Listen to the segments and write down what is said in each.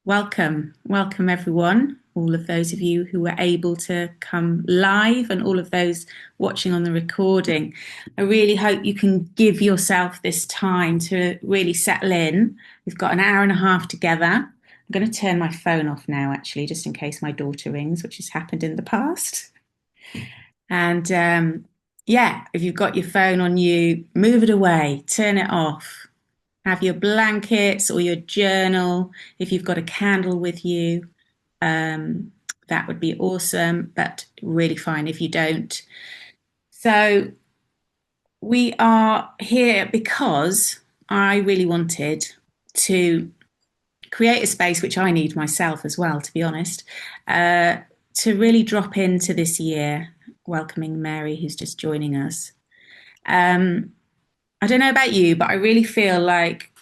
Welcome everyone, all of those of you who were able to come live and all of those watching on the recording. I really hope you can give yourself this time to really settle in. We've got an hour and a half together. I'm going to turn my phone off now, actually, just in case my daughter rings, which has happened in the past. And yeah, if you've got your phone on you, move it away, turn it off. Have your blankets or your journal. If you've got a candle with you, that would be awesome, but really fine if you don't. So, we are here because I really wanted to create a space, which I need myself as well, to be honest, to really drop into this year, welcoming Mary, who's just joining us. Um, I don't know about you, but I really feel like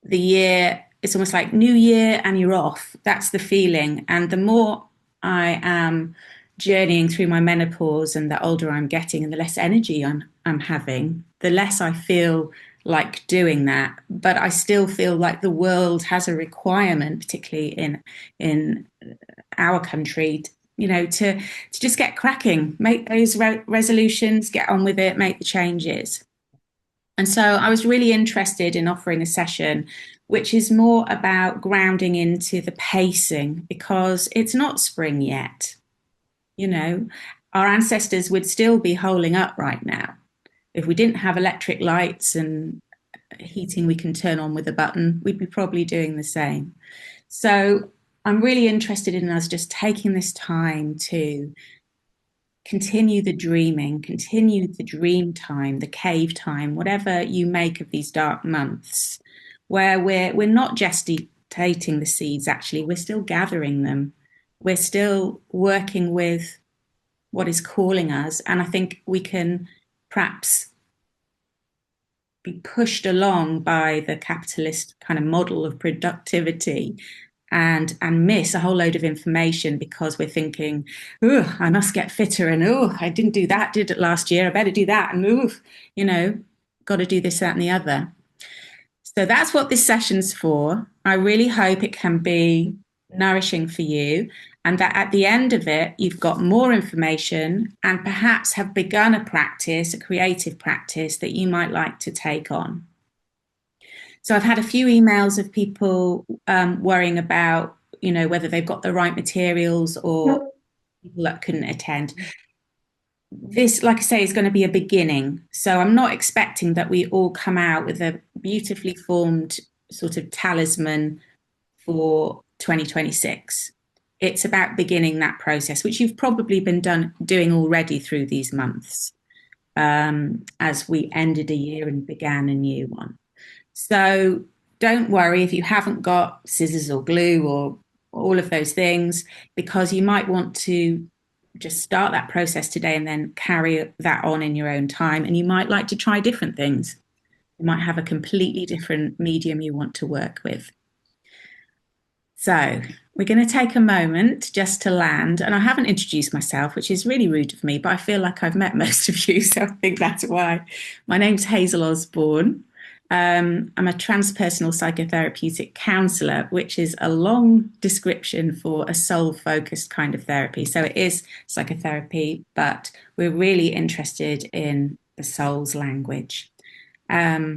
the year, it's almost like new year and you're off. That's the feeling. And the more I am journeying through my menopause and the older I'm getting and the less energy I'm having, the less I feel like doing that. But I still feel like the world has a requirement, particularly in our country, to just get cracking, make those resolutions, get on with it, make the changes. And so I was really interested in offering a session which is more about grounding into the pacing because it's not spring yet. You know, our ancestors would still be holding up right now. If we didn't have electric lights and heating we can turn on with a button, we'd be probably doing the same. So I'm really interested in us just taking this time to continue the dreaming, continue the dream time, the cave time, whatever you make of these dark months, where we're not gestating the seeds, actually, we're still gathering them. We're still working with what is calling us. And I think we can perhaps be pushed along by the capitalist kind of model of productivity and miss a whole load of information because we're thinking, oh, I must get fitter, and oh, I didn't do that, did it last year, I better do that, and oh, got to do this, that, and the other. So that's what this session's for. I really hope it can be nourishing for you, and that at the end of it, you've got more information and perhaps have begun a practice, a creative practice that you might like to take on. So I've had a few emails of people worrying about, whether they've got the right materials or people that couldn't attend. This, like I say, is going to be a beginning. So I'm not expecting that we all come out with a beautifully formed sort of talisman for 2026. It's about beginning that process, which you've probably been doing already through these months as we ended a year and began a new one. So don't worry if you haven't got scissors or glue or all of those things, because you might want to just start that process today and then carry that on in your own time. And you might like to try different things. You might have a completely different medium you want to work with. So we're going to take a moment just to land. And I haven't introduced myself, which is really rude of me, but I feel like I've met most of you. So I think that's why. My name's Hazel Osborne. I'm a transpersonal psychotherapeutic counsellor, which is a long description for a soul-focused kind of therapy. So it is psychotherapy, but we're really interested in the soul's language. I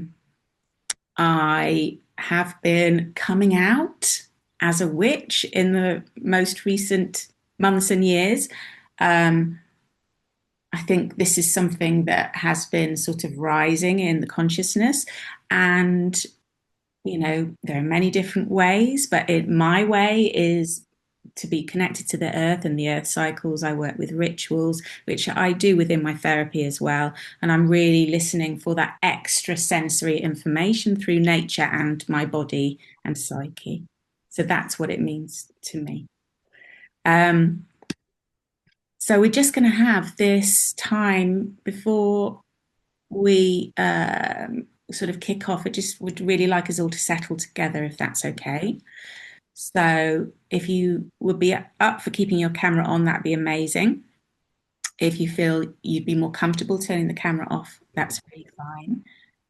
have been coming out as a witch in the most recent months and years. I think this is something that has been sort of rising in the consciousness. And, there are many different ways, but my way is to be connected to the earth and the earth cycles. I work with rituals, which I do within my therapy as well. And I'm really listening for that extra sensory information through nature and my body and psyche. So that's what it means to me. So we're just going to have this time before we sort of kick off. I just would really like us all to settle together, if that's okay. So if you would be up for keeping your camera on, that'd be amazing. If you feel you'd be more comfortable turning the camera off, that's really fine.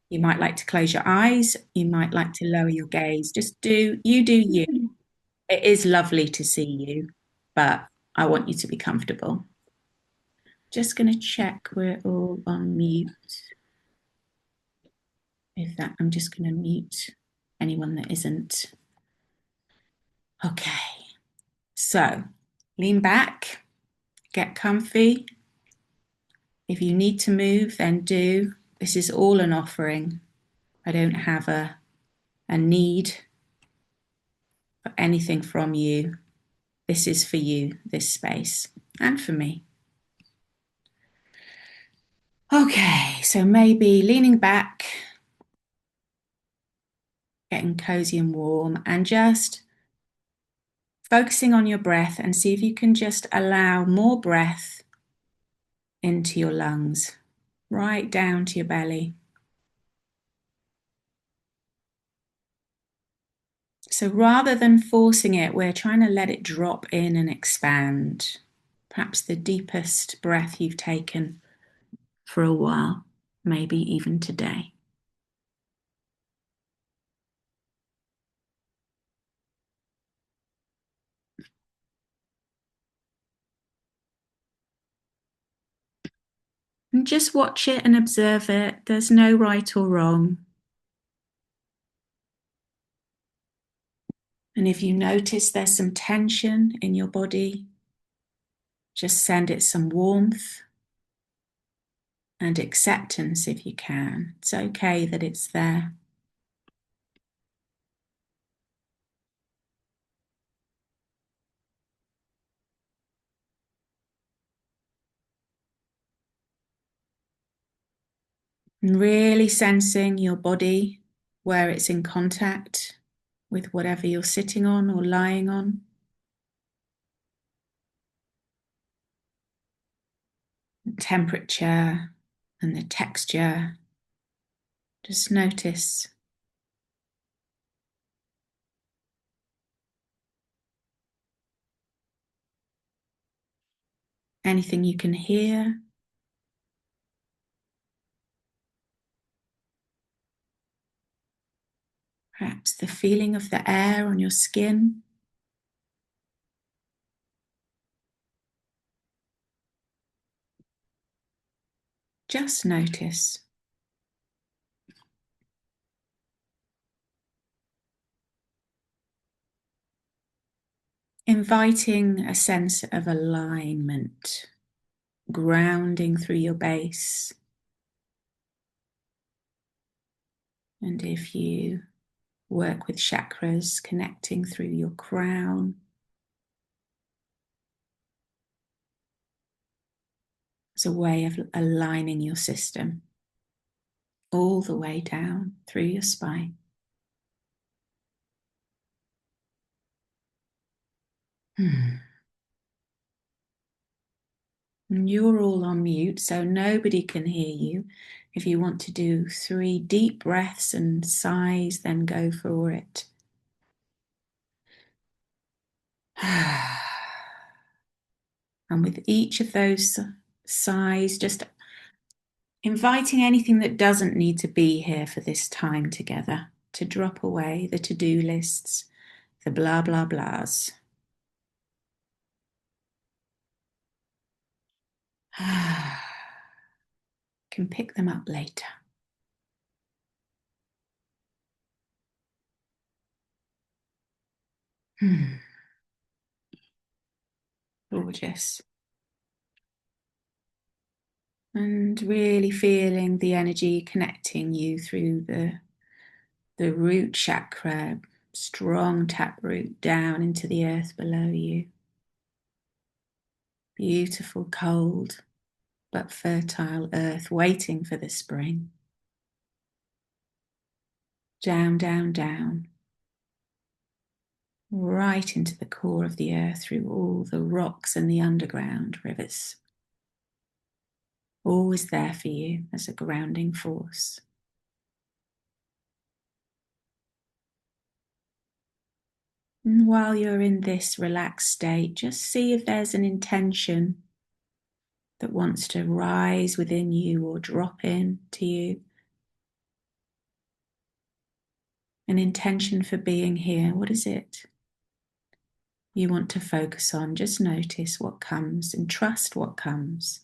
You might like to close your eyes. You might like to lower your gaze. Just do you. It is lovely to see you, but I want you to be comfortable. Just going to check we're all on mute. If that, I'm just going to mute anyone that isn't. Okay. So lean back, get comfy. If you need to move, then do. This is all an offering. I don't have a need for anything from you. This is for you, this space, and for me. Okay, so maybe leaning back, getting cozy and warm, and just focusing on your breath, and see if you can just allow more breath into your lungs, right down to your belly. So rather than forcing it, we're trying to let it drop in and expand. Perhaps the deepest breath you've taken for a while, maybe even today. And just watch it and observe it. There's no right or wrong. And if you notice there's some tension in your body, just send it some warmth and acceptance if you can. It's okay that it's there. And really sensing your body where it's in contact with whatever you're sitting on or lying on. The temperature and the texture. Just notice. Anything you can hear. Perhaps the feeling of the air on your skin. Just notice. Inviting a sense of alignment, grounding through your base. And if you work with chakras, connecting through your crown. It's a way of aligning your system all the way down through your spine. And you're all on mute, so nobody can hear you. If you want to do 3 deep breaths and sighs, then go for it. And with each of those sighs, just inviting anything that doesn't need to be here for this time together to drop away, the to-do lists, the blah, blah, blahs. Can pick them up later. Gorgeous. And really feeling the energy connecting you through the root chakra, strong taproot down into the earth below you. Beautiful, cold, but fertile earth waiting for the spring. Down, down, down. Right into the core of the earth through all the rocks and the underground rivers. Always there for you as a grounding force. And while you're in this relaxed state, just see if there's an intention that wants to rise within you or drop in to you. An intention for being here. What is it? you want to focus on. Just notice what comes and trust what comes.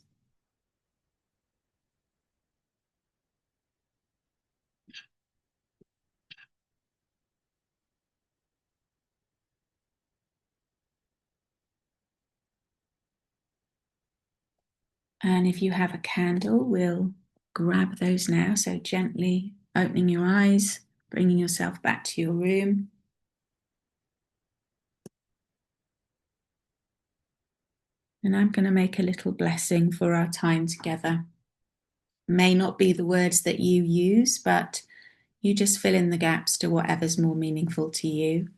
And if you have a candle, we'll grab those now. So gently opening your eyes, bringing yourself back to your room. And I'm going to make a little blessing for our time together. May not be the words that you use, but you just fill in the gaps to whatever's more meaningful to you.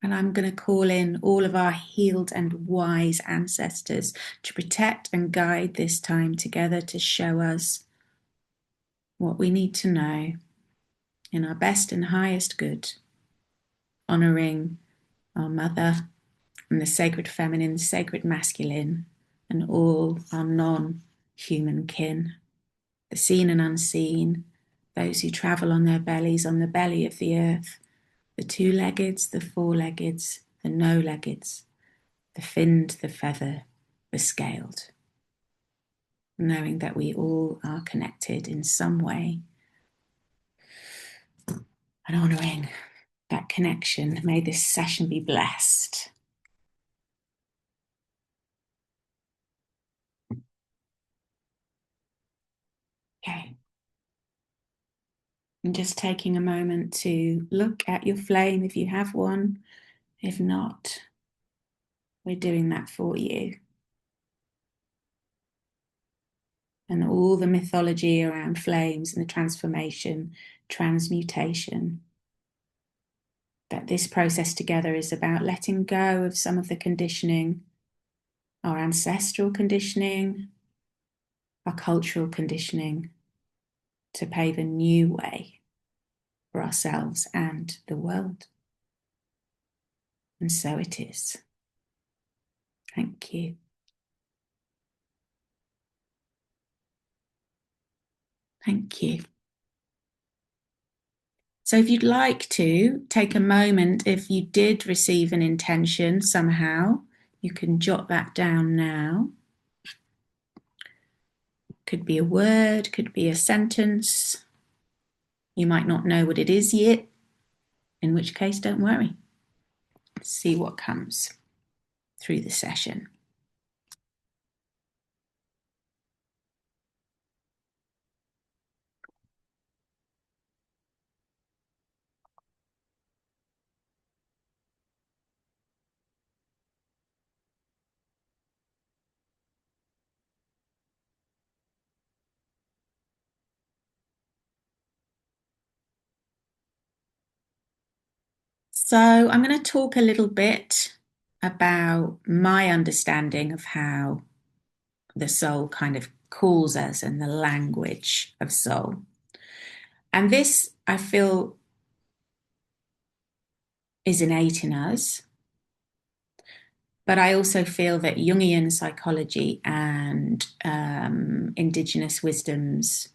And I'm going to call in all of our healed and wise ancestors to protect and guide this time together, to show us what we need to know in our best and highest good, honouring our mother and the sacred feminine, the sacred masculine, and all our non-human kin, the seen and unseen, those who travel on their bellies, on the belly of the earth, the two-leggeds, the four-leggeds, the no-leggeds, the finned, the feather, the scaled, knowing that we all are connected in some way and honouring that connection. May this session be blessed. Okay. And just taking a moment to look at your flame if you have one. If not, we're doing that for you. And all the mythology around flames and the transformation, transmutation. That this process together is about letting go of some of the conditioning, our ancestral conditioning, our cultural conditioning, to pave a new way for ourselves and the world. And so it is. Thank you. Thank you. So if you'd like to take a moment, if you did receive an intention somehow, you can jot that down now. Could be a word, could be a sentence. You might not know what it is yet, in which case, don't worry. See what comes through the session. So I'm going to talk a little bit about my understanding of how the soul kind of calls us and the language of soul. And this, I feel, is innate in us. But I also feel that Jungian psychology and indigenous wisdoms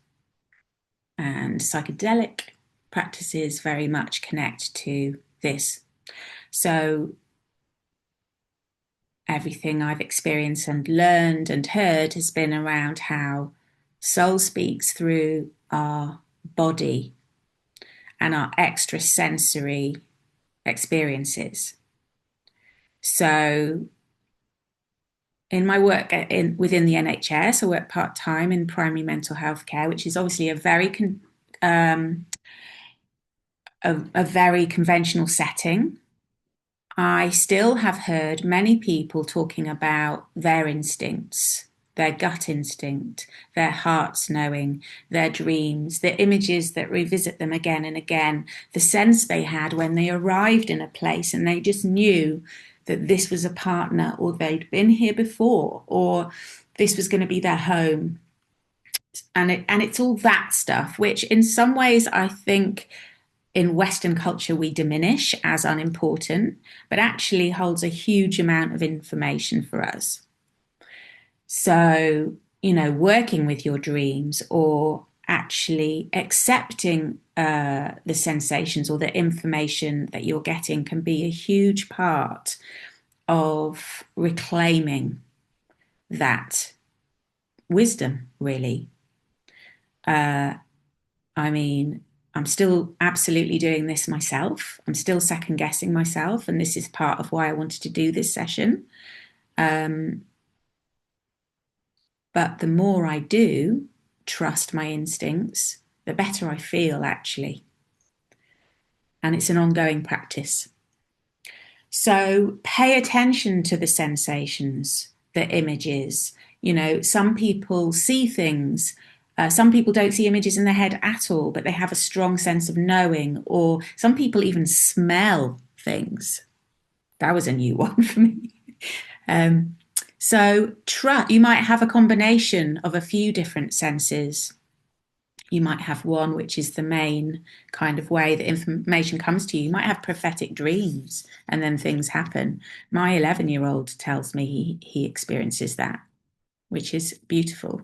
and psychedelic practices very much connect to this. So everything I've experienced and learned and heard has been around how soul speaks through our body and our extrasensory experiences. So in my work within the NHS, I work part-time in primary mental health care, which is obviously a very conventional setting. I still have heard many people talking about their instincts, their gut instinct, their hearts knowing, their dreams, the images that revisit them again and again, the sense they had when they arrived in a place and they just knew that this was a partner, or they'd been here before, or this was going to be their home. And it's all that stuff, which in some ways I think in Western culture we diminish as unimportant, but actually holds a huge amount of information for us. So, working with your dreams or actually accepting the sensations or the information that you're getting can be a huge part of reclaiming that wisdom, really. I mean, I'm still absolutely doing this myself. I'm still second guessing myself. And this is part of why I wanted to do this session. But the more I do trust my instincts, the better I feel, actually. And it's an ongoing practice. So pay attention to the sensations, the images. You know, some people see things. Some people don't see images in their head at all, but they have a strong sense of knowing, or some people even smell things. That was a new one for me. So you might have a combination of a few different senses. You might have one which is the main kind of way that information comes to you. You might have prophetic dreams and then things happen. My 11-year-old tells me he experiences that, which is beautiful.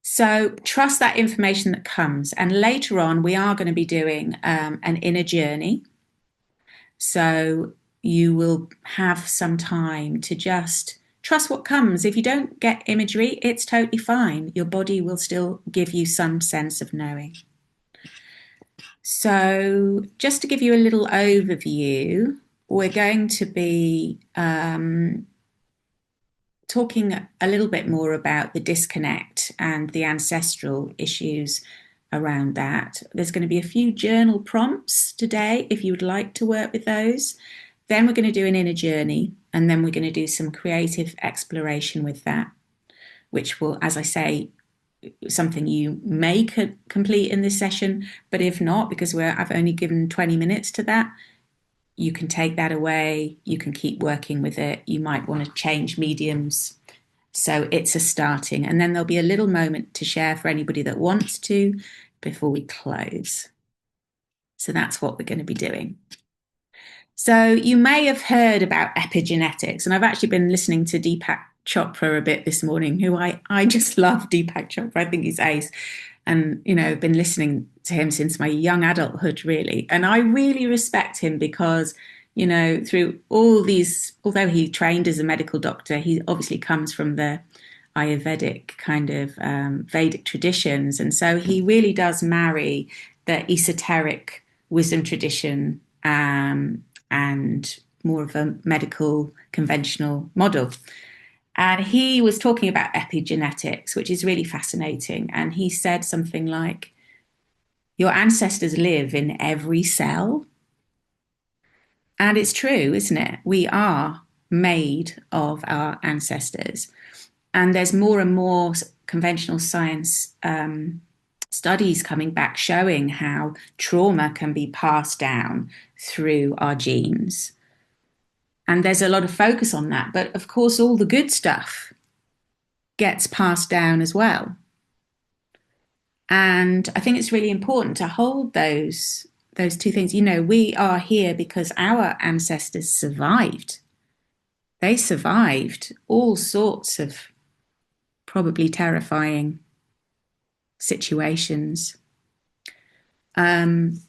So trust that information that comes. And later on, we are going to be doing an inner journey. So you will have some time to just trust what comes. If you don't get imagery, it's totally fine. Your body will still give you some sense of knowing. So just to give you a little overview, we're going to be talking a little bit more about the disconnect and the ancestral issues around that. There's going to be a few journal prompts today if you would like to work with those. Then we're going to do an inner journey, and then we're going to do some creative exploration with that, which will, as I say, something you may complete in this session, but if not, because I've only given 20 minutes to that, you can take that away, you can keep working with it, you might want to change mediums. So it's a starting, and then there'll be a little moment to share for anybody that wants to before we close. So that's what we're going to be doing. So you may have heard about epigenetics, and I've actually been listening to Deepak Chopra a bit this morning, who I just love Deepak Chopra. I think he's ace. And, you know, been listening to him since my young adulthood, really. And I really respect him because, you know, through all these, although he trained as a medical doctor, he obviously comes from the Ayurvedic kind of Vedic traditions. And so he really does marry the esoteric wisdom tradition and more of a medical conventional model. And he was talking about epigenetics, which is really fascinating. And he said something like, your ancestors live in every cell. And it's true, isn't it? We are made of our ancestors. And there's more and more conventional science studies coming back showing how trauma can be passed down through our genes. And there's a lot of focus on that. But of course, all the good stuff gets passed down as well. And I think it's really important to hold those two things. You know, we are here because our ancestors survived. They survived all sorts of probably terrifying situations. And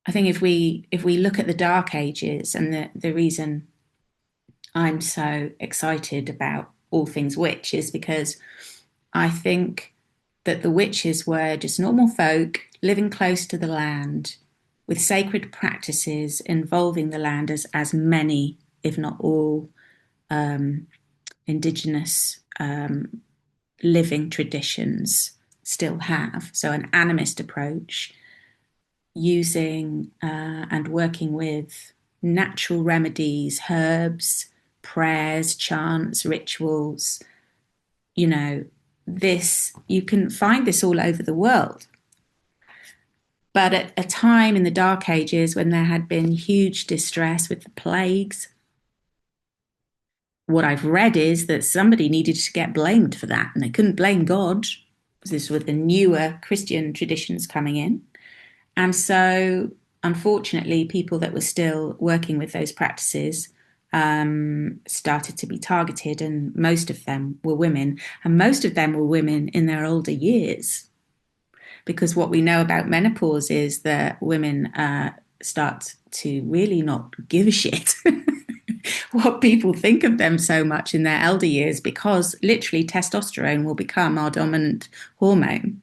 I think if we look at the Dark Ages, and the reason I'm so excited about all things witch is because I think that the witches were just normal folk living close to the land with sacred practices involving the land as many, if not all, indigenous living traditions still have. So an animist approach, using and working with natural remedies, herbs, prayers, chants, rituals. You know, you can find this all over the world. But at a time in the Dark Ages when there had been huge distress with the plagues, what I've read is that somebody needed to get blamed for that, and they couldn't blame God, because this was the newer Christian traditions coming in. And so, unfortunately, people that were still working with those practices started to be targeted, and most of them were women, and most of them were women in their older years. Because what we know about menopause is that women start to really not give a shit what people think of them so much in their elder years, because literally testosterone will become our dominant hormone.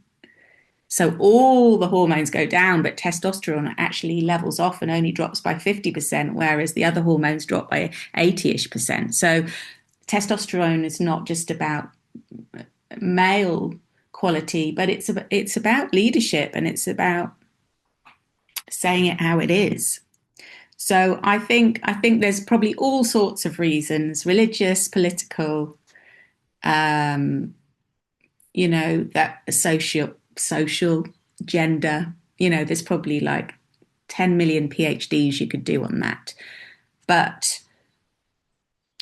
So all the hormones go down, but testosterone actually levels off and only drops by 50%, whereas the other hormones drop by 80-ish%. So testosterone is not just about male quality, but it's about leadership, and it's about saying it how it is. So I think there's probably all sorts of reasons, religious, political, um, that social, gender. There's probably like 10 million PhDs you could do on that. But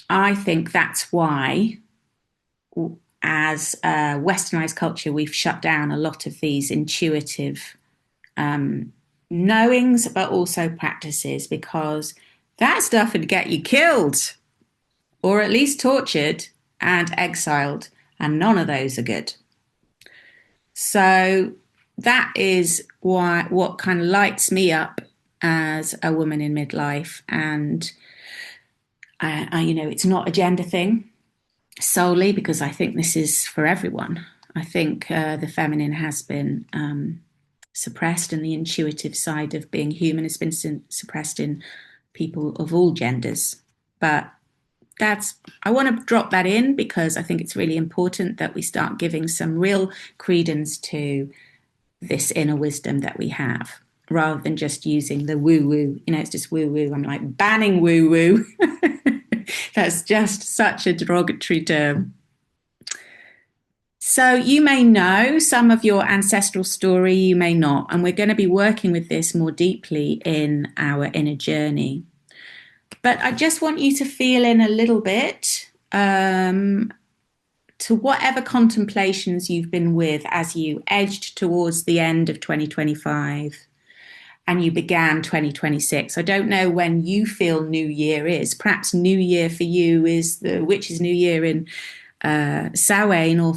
I think that's why, as a westernized culture, we've shut down a lot of these intuitive knowings, but also practices, because that stuff would get you killed or at least tortured and exiled, and none of those are good. So that is what kind of lights me up as a woman in midlife. And it's not a gender thing solely, because I think this is for everyone. I think the feminine has been suppressed, and the intuitive side of being human has been suppressed in people of all genders. But I want to drop that in, because I think it's really important that we start giving some real credence to this inner wisdom that we have, rather than just using the woo woo. It's just woo woo. I'm like banning woo woo. That's just such a derogatory term. So you may know some of your ancestral story, you may not, and we're going to be working with this more deeply in our inner journey. But I just want you to feel in a little bit to whatever contemplations you've been with as you edged towards the end of 2025 and you began 2026. I don't know when you feel New Year is. Perhaps New Year for you is the Witch's New Year in Samhain,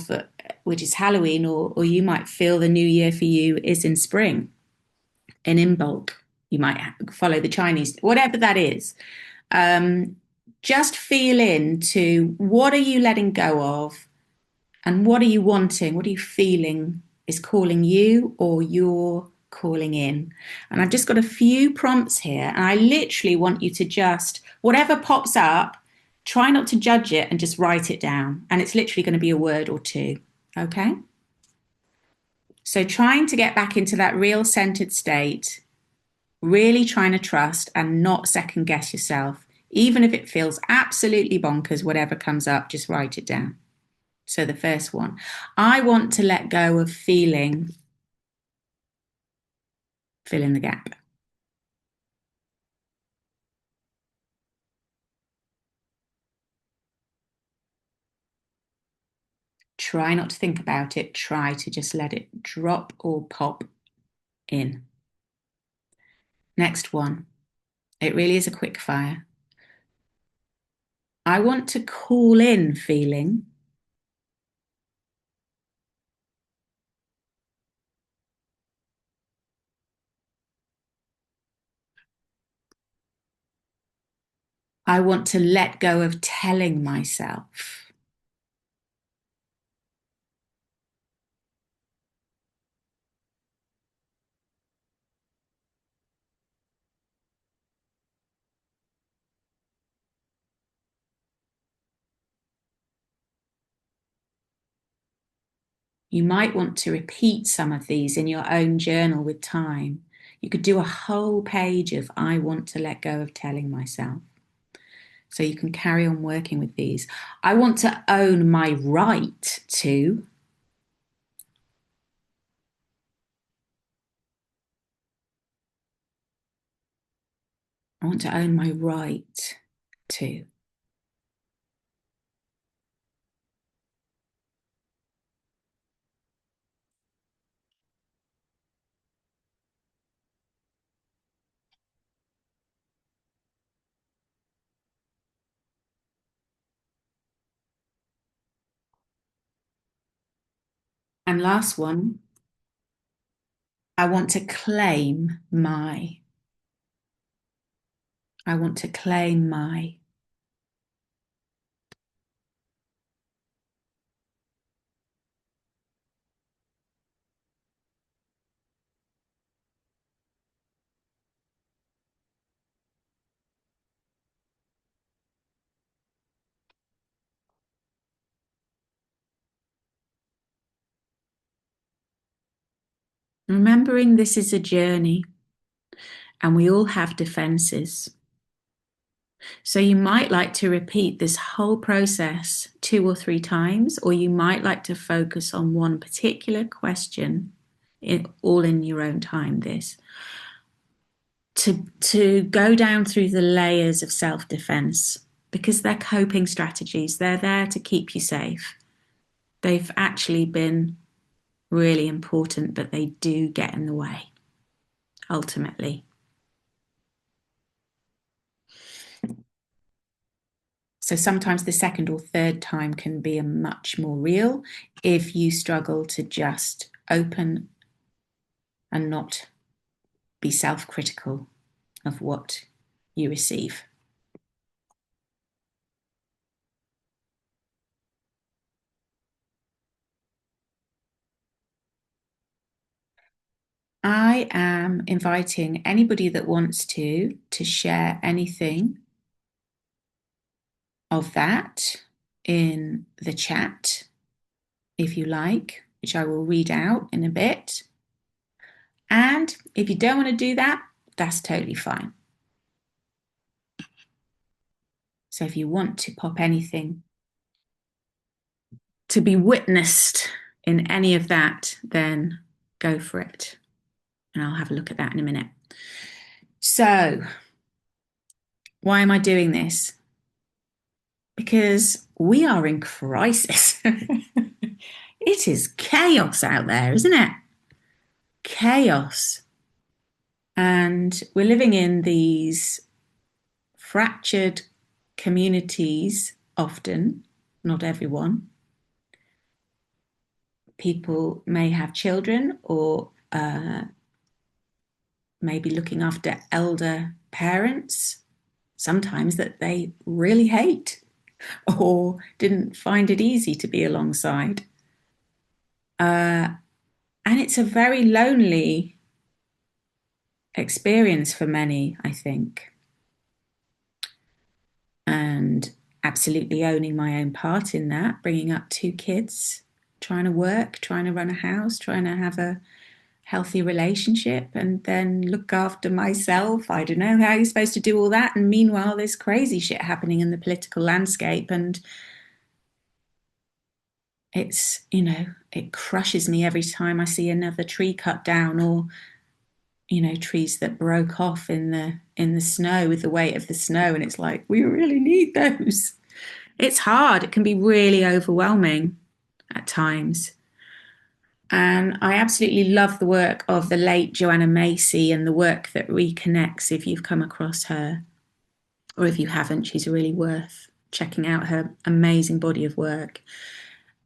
which is Halloween, or you might feel the New Year for you is in spring, in Imbolc. You might follow the Chinese, whatever that is. Just feel into what are you letting go of, and what are you wanting? What are you feeling is calling you, or you're calling in? And I've just got a few prompts here, and I literally want you to just, whatever pops up, try not to judge it and just write it down. And it's literally going to be a word or two. Okay? So trying to get back into that real centered state, really trying to trust and not second guess yourself. Even if it feels absolutely bonkers, whatever comes up, just write it down. So the first one, I want to let go of feeling, fill in the gap. Try not to think about it. Try to just let it drop or pop in. Next one. It really is a quick fire. I want to call in feeling. I want to let go of telling myself. You might want to repeat some of these in your own journal with time. You could do a whole page of I want to let go of telling myself. So you can carry on working with these. I want to own my right to. I want to own my right to. And last one, I want to claim my. I want to claim my. Remembering this is a journey and we all have defenses. So you might like to repeat this whole process 2 or 3 times, or you might like to focus on one particular question, all in your own time, this. To go down through the layers of self-defense, because they're coping strategies. They're there to keep you safe. They've actually been really important, but they do get in the way, ultimately. So sometimes the second or third time can be a much more real if you struggle to just open and not be self-critical of what you receive. I am inviting anybody that wants to share anything of that in the chat, if you like, which I will read out in a bit. And if you don't want to do that, that's totally fine. So if you want to pop anything to be witnessed in any of that, then go for it. And I'll have a look at that in a minute. So, why am I doing this? Because we are in crisis. It is chaos out there, isn't it? Chaos. And we're living in these fractured communities often, not everyone. People may have children or maybe looking after elder parents, sometimes that they really hate or didn't find it easy to be alongside. And it's a very lonely experience for many, I think. And absolutely owning my own part in that, bringing up 2 kids, trying to work, trying to run a house, trying to have a healthy relationship and then look after myself. I don't know how you're supposed to do all that. And meanwhile, there's crazy shit happening in the political landscape. And it's, it crushes me every time I see another tree cut down or, trees that broke off in the snow with the weight of the snow. And it's like, we really need those. It's hard. It can be really overwhelming at times. And I absolutely love the work of the late Joanna Macy and the work that reconnects. If you've come across her, or if you haven't, she's really worth checking out, her amazing body of work.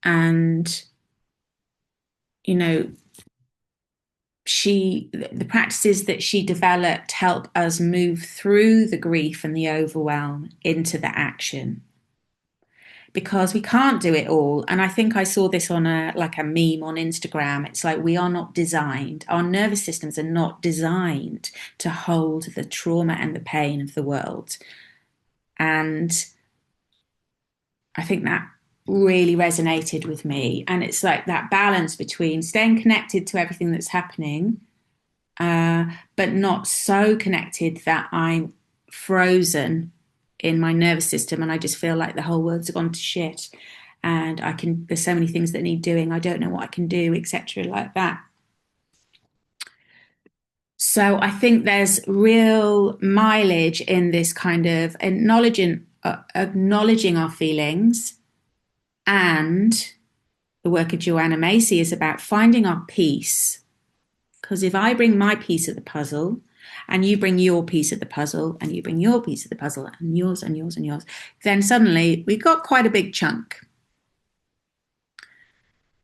And, the practices that she developed help us move through the grief and the overwhelm into the action, because we can't do it all. And I think I saw this on a meme on Instagram. It's like, we are not designed, our nervous systems are not designed to hold the trauma and the pain of the world. And I think that really resonated with me. And it's like that balance between staying connected to everything that's happening, but not so connected that I'm frozen in my nervous system and I just feel like the whole world's gone to shit and there's so many things that need doing, I don't know what I can do, etc., like that. So I think there's real mileage in this kind of acknowledging our feelings. And the work of Joanna Macy is about finding our peace, because if I bring my piece of the puzzle and you bring your piece of the puzzle and you bring your piece of the puzzle and yours and yours and yours, then suddenly we've got quite a big chunk.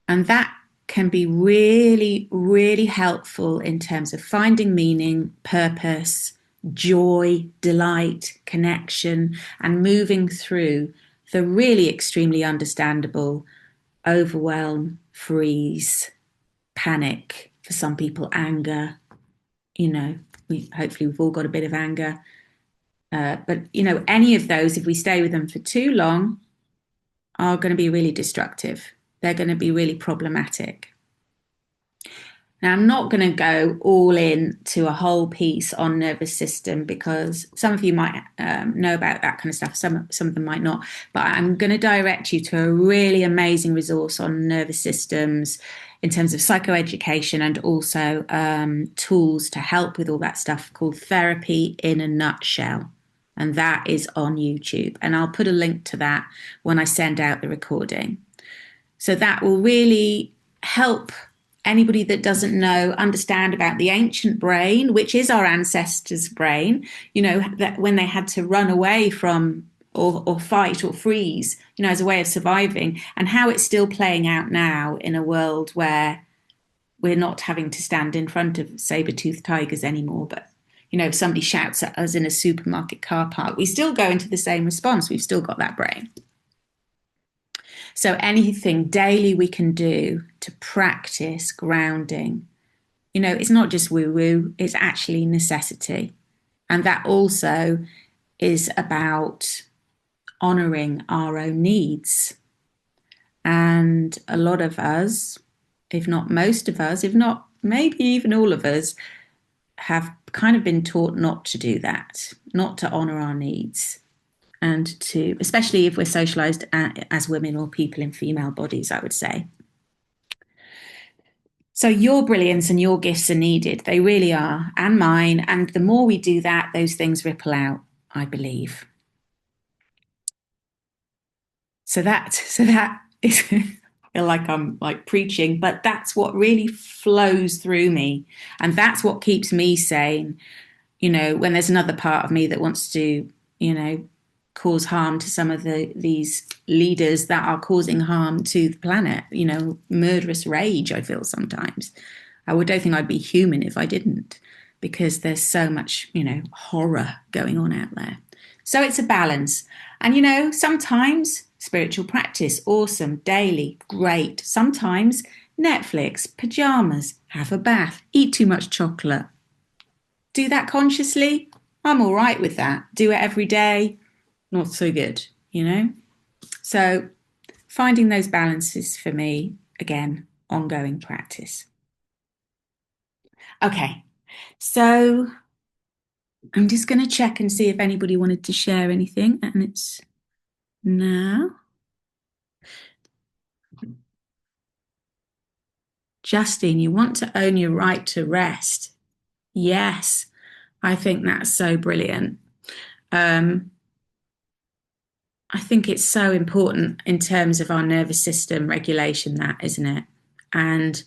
And that can be really, really helpful in terms of finding meaning, purpose, joy, delight, connection, and moving through the really extremely understandable overwhelm, freeze, panic, for some people, anger. You know, hopefully we've all got a bit of anger. But, any of those, if we stay with them for too long, are going to be really destructive. They're going to be really problematic. Now, I'm not going to go all in to a whole piece on nervous system because some of you might know about that kind of stuff. Some of them might not. But I'm going to direct you to a really amazing resource on nervous systems in terms of psychoeducation and also tools to help with all that stuff called Therapy in a Nutshell. And that is on YouTube. And I'll put a link to that when I send out the recording. So that will really help anybody that doesn't know understand about the ancient brain, which is our ancestors' brain, that when they had to run away from or fight or freeze, as a way of surviving, and how it's still playing out now in a world where we're not having to stand in front of saber-toothed tigers anymore. But, if somebody shouts at us in a supermarket car park, we still go into the same response. We've still got that brain. So anything daily we can do to practice grounding, it's not just woo-woo, it's actually necessity. And that also is about honoring our own needs. And a lot of us, if not most of us, if not maybe even all of us, have kind of been taught not to do that, not to honor our needs. And to, especially if we're socialized as women or people in female bodies, I would say. So your brilliance and your gifts are needed. They really are, and mine. And the more we do that, those things ripple out, I believe. So that is I feel like I'm like preaching, but that's what really flows through me. And that's what keeps me sane. When there's another part of me that wants to, cause harm to some of these leaders that are causing harm to the planet, murderous rage, I feel sometimes. Don't think I'd be human if I didn't, because there's so much, horror going on out there. So it's a balance. And, sometimes spiritual practice, awesome, daily, great. Sometimes Netflix, pajamas, have a bath, eat too much chocolate. Do that consciously. I'm all right with that. Do it every day. Not so good, So finding those balances for me, again, ongoing practice. Okay, so I'm just going to check and see if anybody wanted to share anything, and it's now. Justine, you want to own your right to rest. Yes, I think that's so brilliant. I think it's so important in terms of our nervous system regulation, that, isn't it? And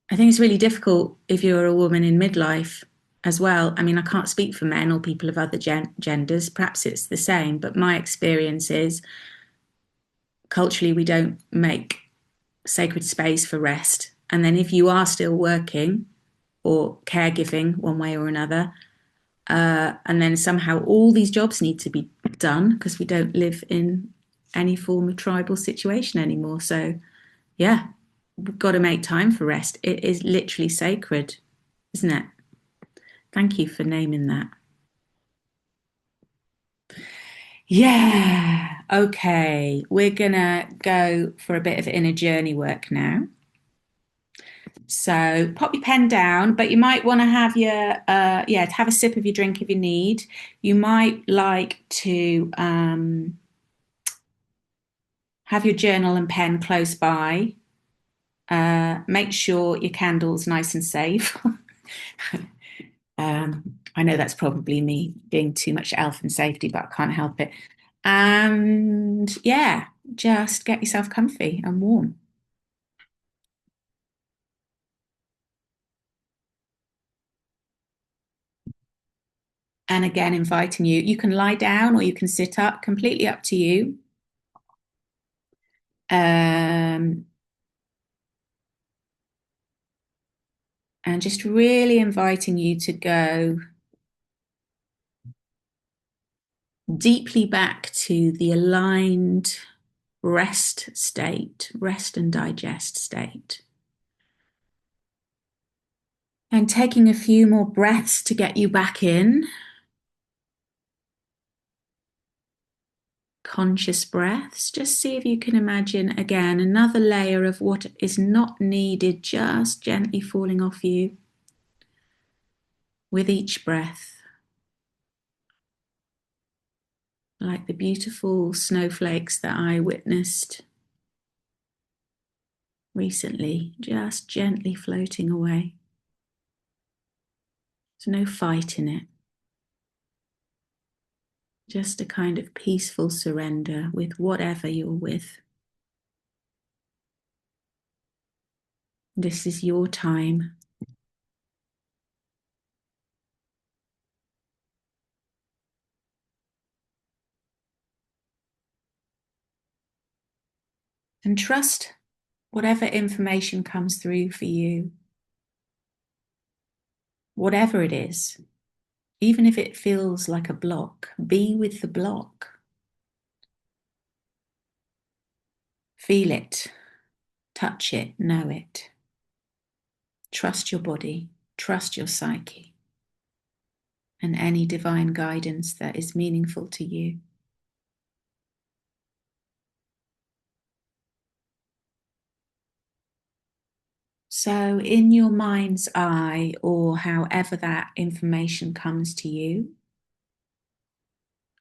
I think it's really difficult if you're a woman in midlife as well. I mean, I can't speak for men or people of other genders. Perhaps it's the same, but my experience is culturally we don't make sacred space for rest. And then if you are still working or caregiving one way or another, and then somehow all these jobs need to be done because we don't live in any form of tribal situation anymore. So, yeah, we've got to make time for rest. It is literally sacred, isn't it? Thank you for naming that. Yeah, okay. We're going to go for a bit of inner journey work now. So pop your pen down, but you might want to have have a sip of your drink if you need. You might like to have your journal and pen close by. Make sure your candle's nice and safe. I know that's probably me being too much elf and safety, but I can't help it. And yeah, just get yourself comfy and warm. And again, inviting you, you can lie down or you can sit up, completely up to you. And just really inviting you to go deeply back to the aligned rest state, rest and digest state. And taking a few more breaths to get you back in. Conscious breaths. Just see if you can imagine again another layer of what is not needed, just gently falling off you with each breath. Like the beautiful snowflakes that I witnessed recently, just gently floating away. There's no fight in it. Just a kind of peaceful surrender with whatever you're with. This is your time. And trust whatever information comes through for you, whatever it is, even if it feels like a block, be with the block. Feel it, touch it, know it. Trust your body, trust your psyche, and any divine guidance that is meaningful to you. So, in your mind's eye, or however that information comes to you,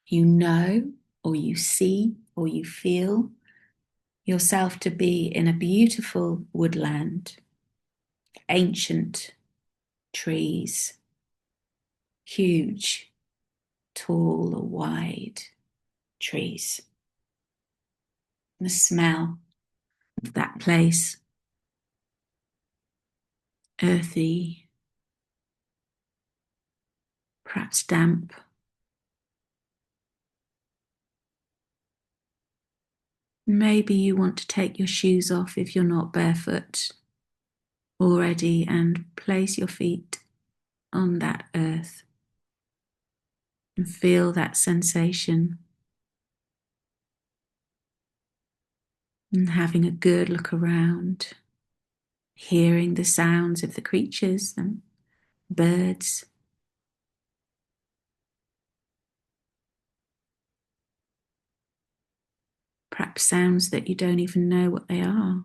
you know, or you see, or you feel yourself to be in a beautiful woodland, ancient trees, huge, tall or wide trees. And the smell of that place, earthy, perhaps damp. Maybe you want to take your shoes off if you're not barefoot already and place your feet on that earth and feel that sensation, and having a good look around, hearing the sounds of the creatures and birds. Perhaps sounds that you don't even know what they are.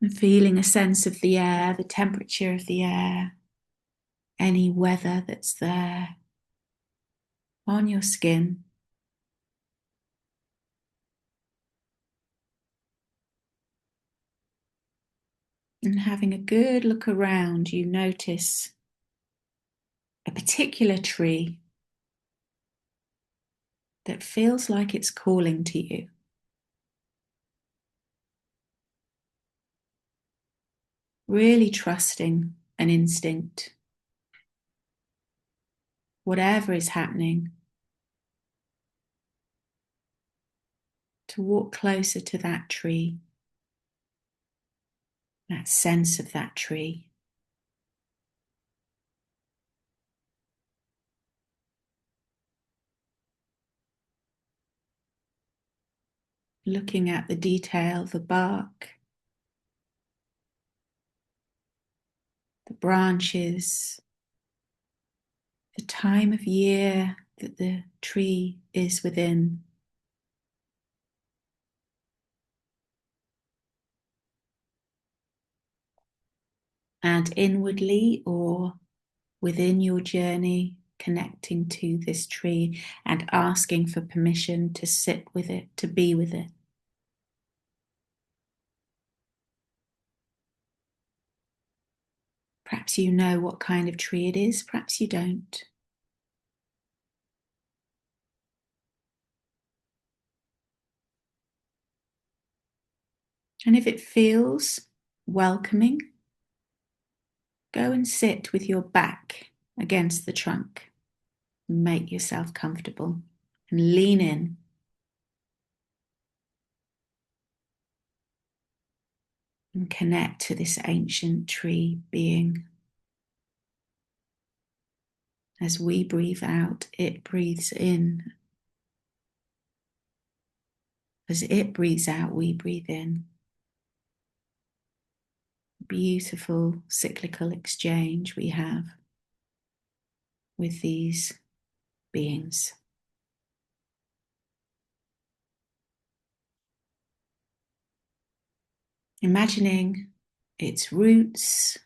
And feeling a sense of the air, the temperature of the air, any weather that's there on your skin. And having a good look around, you notice a particular tree that feels like it's calling to you. Really trusting an instinct. Whatever is happening, to walk closer to that tree, that sense of that tree. Looking at the detail, the bark, the branches, the time of year that the tree is within. And inwardly or within your journey, connecting to this tree and asking for permission to sit with it, to be with it. Perhaps you know what kind of tree it is, perhaps you don't. And if it feels welcoming, go and sit with your back against the trunk. Make yourself comfortable and lean in. and connect to this ancient tree being. As we breathe out, it breathes in. As it breathes out, we breathe in. Beautiful cyclical exchange we have with these beings. Imagining its roots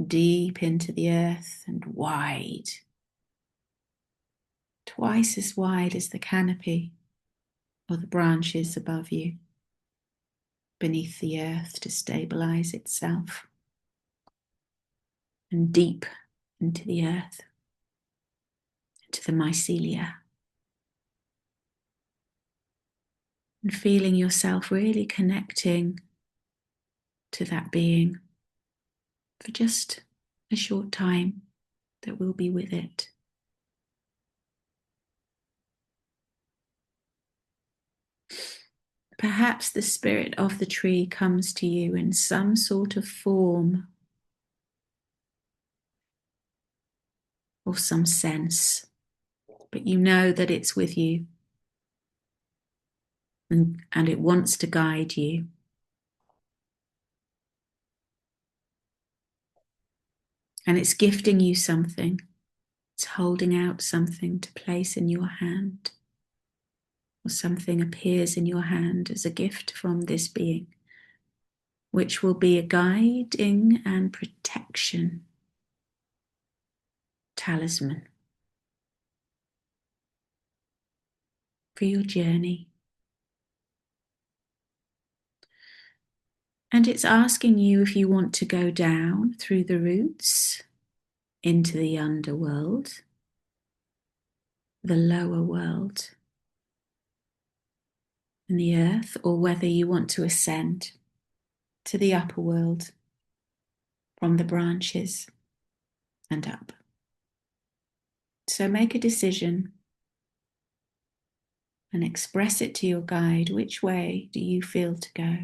deep into the earth and wide, twice as wide as the canopy or the branches above you, beneath the earth to stabilize itself, and deep into the earth, into the mycelia, and feeling yourself really connecting to that being for just a short time that we'll be with it. Perhaps the spirit of the tree comes to you in some sort of form or some sense, but you know that it's with you and it wants to guide you. And it's gifting you something. It's holding out something to place in your hand, or something appears in your hand as a gift from this being, which will be a guiding and protection talisman for your journey. And it's asking you if you want to go down through the roots into the underworld, the lower world, and the earth, or whether you want to ascend to the upper world from the branches and up. So make a decision and express it to your guide. Which way do you feel to go?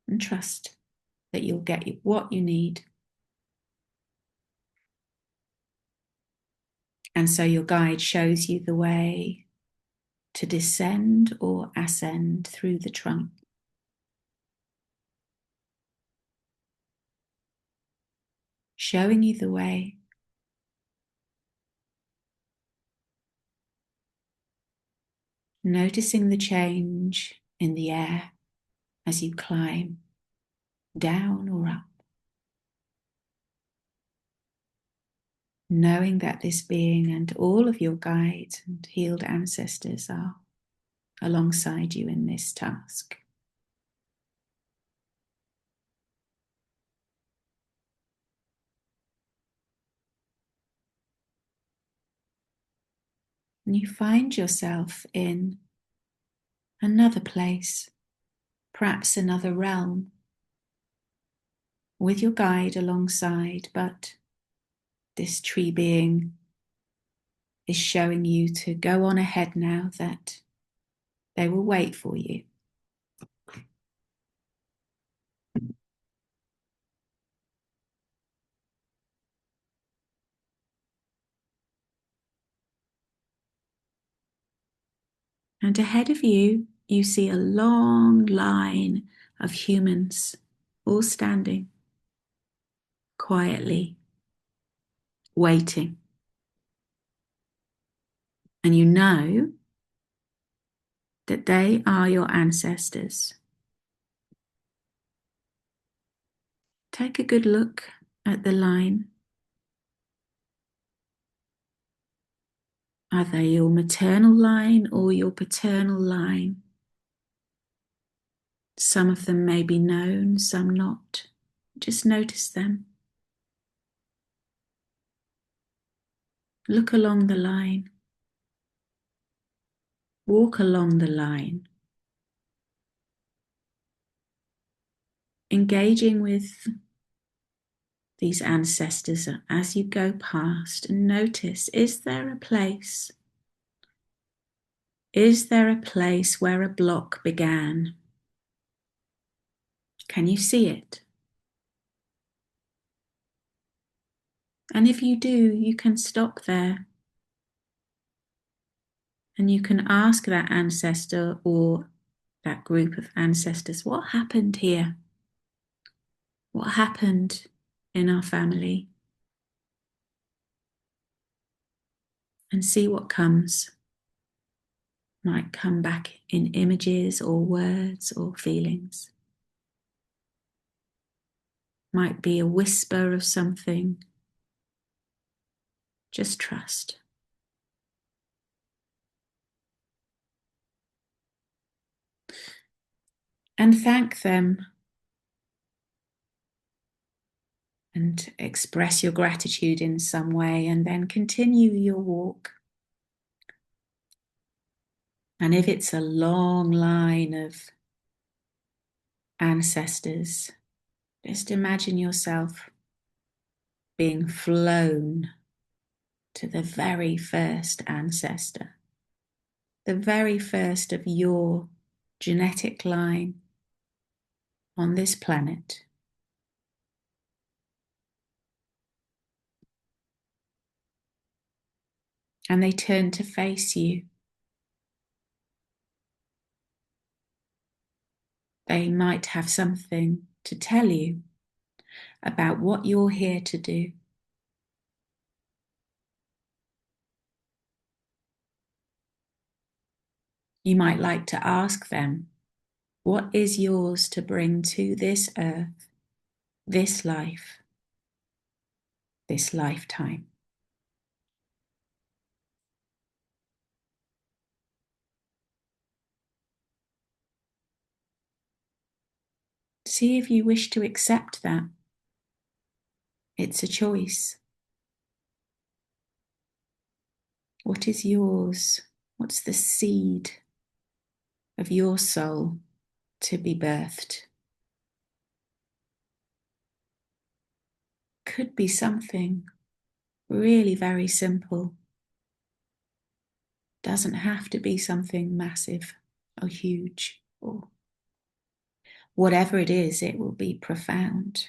And trust that you'll get what you need. And so your guide shows you the way to descend or ascend through the trunk. Showing you the way. Noticing the change in the air as you climb down or up. Knowing that this being and all of your guides and healed ancestors are alongside you in this task. And you find yourself in another place, perhaps another realm, with your guide alongside, but this tree being is showing you to go on ahead now, that they will wait for you. And ahead of you, you see a long line of humans, all standing quietly, waiting. And you know that they are your ancestors. Take a good look at the line. Are they your maternal line or your paternal line? Some of them may be known, some not. Just notice them. Look along the line. Walk along the line. Engaging with these ancestors as you go past, and notice, is there a place? Is there a place where a block began? Can you see it? And if you do, you can stop there and you can ask that ancestor or that group of ancestors, what happened here? What happened in our family? And see what comes. Might come back in images or words or feelings. Might be a whisper of something. Just trust. And thank them. And express your gratitude in some way, and then continue your walk. And if it's a long line of ancestors, just imagine yourself being flown to the very first ancestor, the very first of your genetic line on this planet. And they turn to face you. They might have something to tell you about what you're here to do. You might like to ask them, what is yours to bring to this earth, this life, this lifetime? See if you wish to accept that. It's a choice. What is yours? What's the seed of your soul to be birthed? Could be something really very simple. Doesn't have to be something massive or huge, or whatever it is, it will be profound.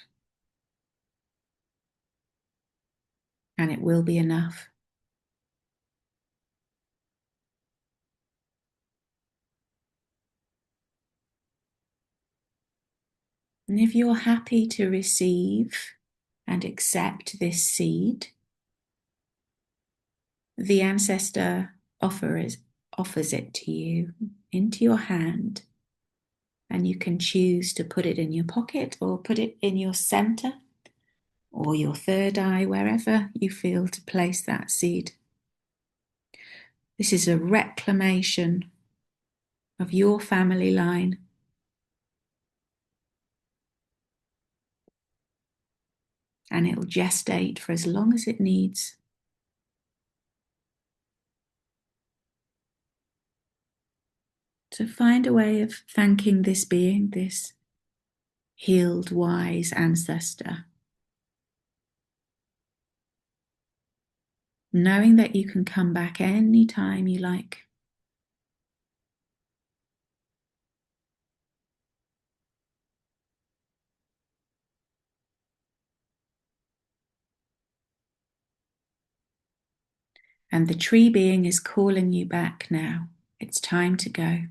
And it will be enough. And if you're happy to receive and accept this seed, the ancestor offers it to you into your hand, and you can choose to put it in your pocket or put it in your center or your third eye, wherever you feel to place that seed. This is a reclamation of your family line. And it will gestate for as long as it needs. To find a way of thanking this being, this healed, wise ancestor. Knowing that you can come back any time you like. And the tree being is calling you back now. It's time to go.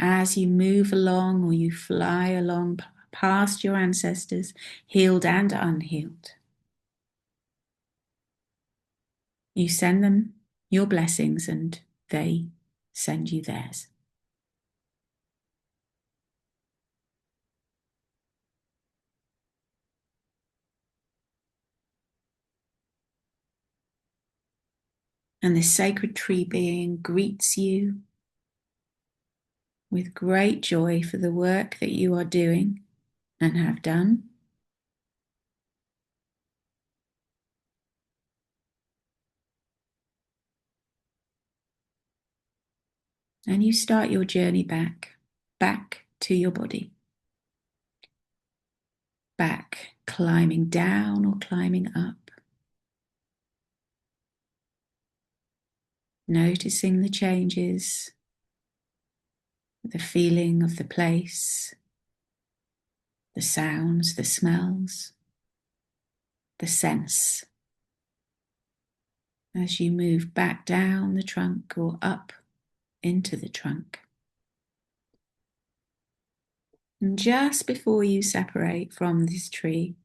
As you move along or you fly along past your ancestors, healed and unhealed, you send them your blessings and they send you theirs. And this sacred tree being greets you with great joy for the work that you are doing and have done. And you start your journey back to your body. Back, climbing down or climbing up. Noticing the changes, the feeling of the place, the sounds, the smells, the sense as you move back down the trunk or up into the trunk. And just before you separate from this tree,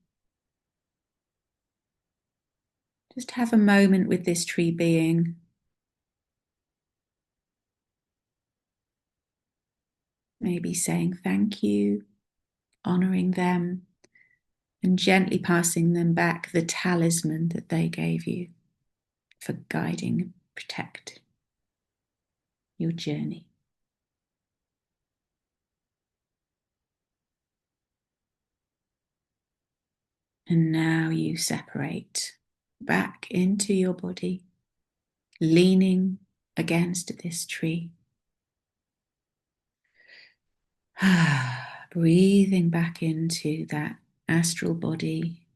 just have a moment with this tree being. Maybe saying thank you, honoring them, and gently passing them back the talisman that they gave you for guiding and protect your journey. And now you separate back into your body, leaning against this tree. Breathing back into that astral body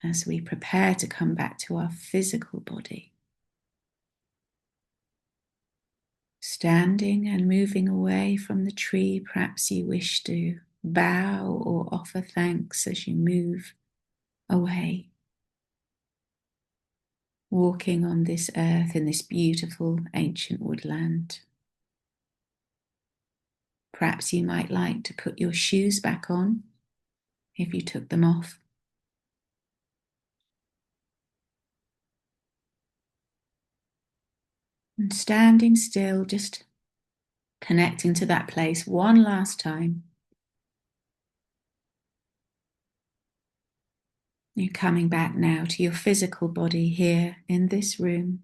as we prepare to come back to our physical body. Standing and moving away from the tree, perhaps you wish to bow or offer thanks as you move away. Walking on this earth in this beautiful ancient woodland. Perhaps you might like to put your shoes back on if you took them off. And standing still, just connecting to that place one last time. You're coming back now to your physical body here in this room,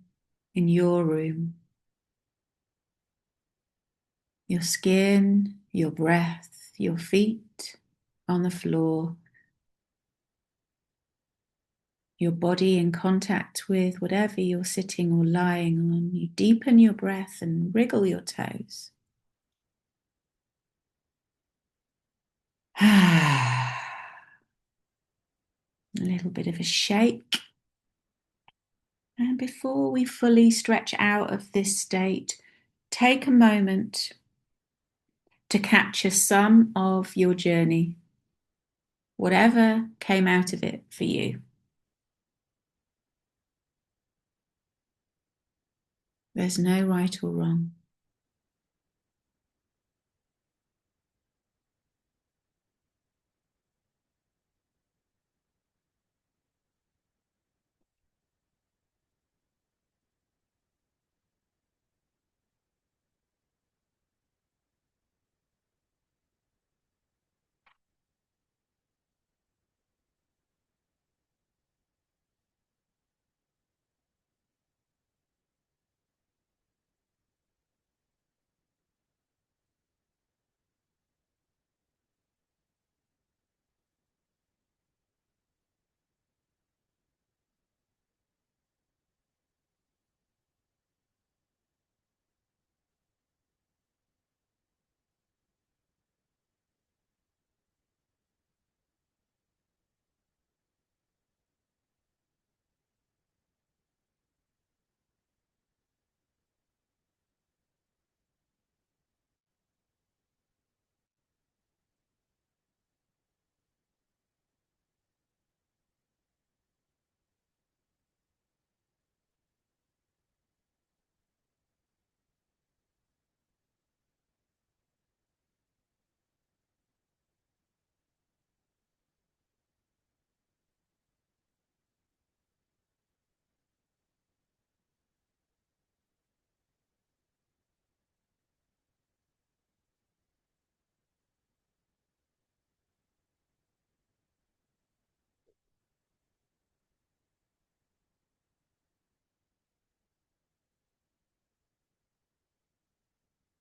in your room. Your skin, your breath, your feet on the floor. Your body in contact with whatever you're sitting or lying on. You deepen your breath and wriggle your toes. A little bit of a shake. And before we fully stretch out of this state, take a moment to capture some of your journey, whatever came out of it for you. There's no right or wrong.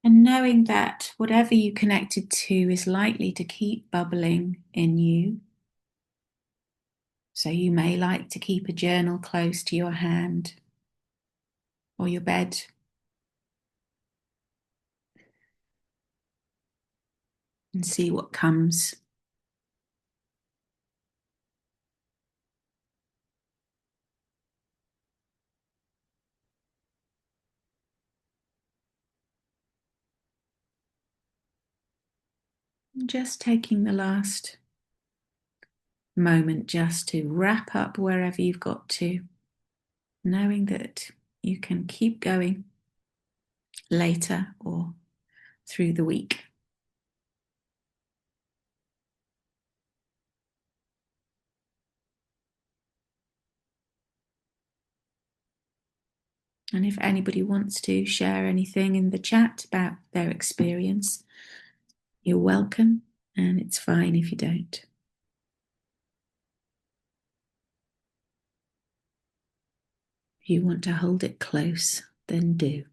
And knowing that whatever you connected to is likely to keep bubbling in you. So you may like to keep a journal close to your hand or your bed. And see what comes. And just taking the last moment just to wrap up wherever you've got to, knowing that you can keep going later or through the week. And if anybody wants to share anything in the chat about their experience, you're welcome, and it's fine if you don't. If you want to hold it close, then do.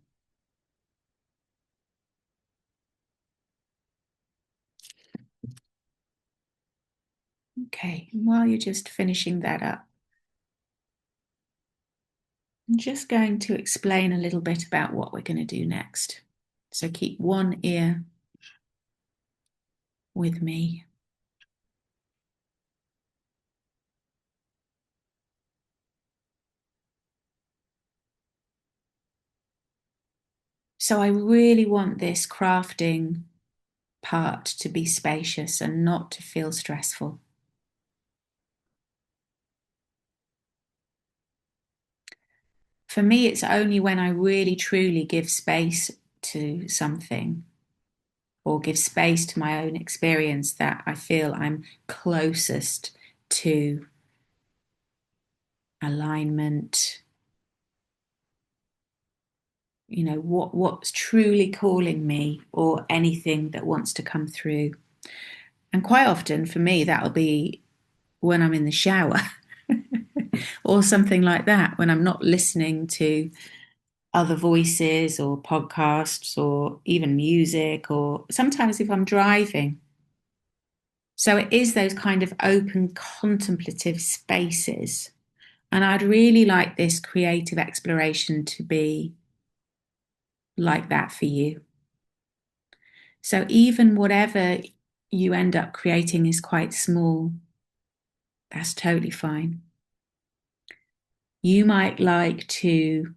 Okay, and while you're just finishing that up, I'm just going to explain a little bit about what we're going to do next. So keep one ear with me. So I really want this crafting part to be spacious and not to feel stressful. For me, it's only when I really truly give space to something or give space to my own experience that I feel I'm closest to alignment, you know, what's truly calling me or anything that wants to come through. And quite often for me, that'll be when I'm in the shower or something like that, when I'm not listening to other voices or podcasts or even music, or sometimes if I'm driving. So it is those kind of open contemplative spaces. And I'd really like this creative exploration to be like that for you. So even whatever you end up creating is quite small, that's totally fine. You might like to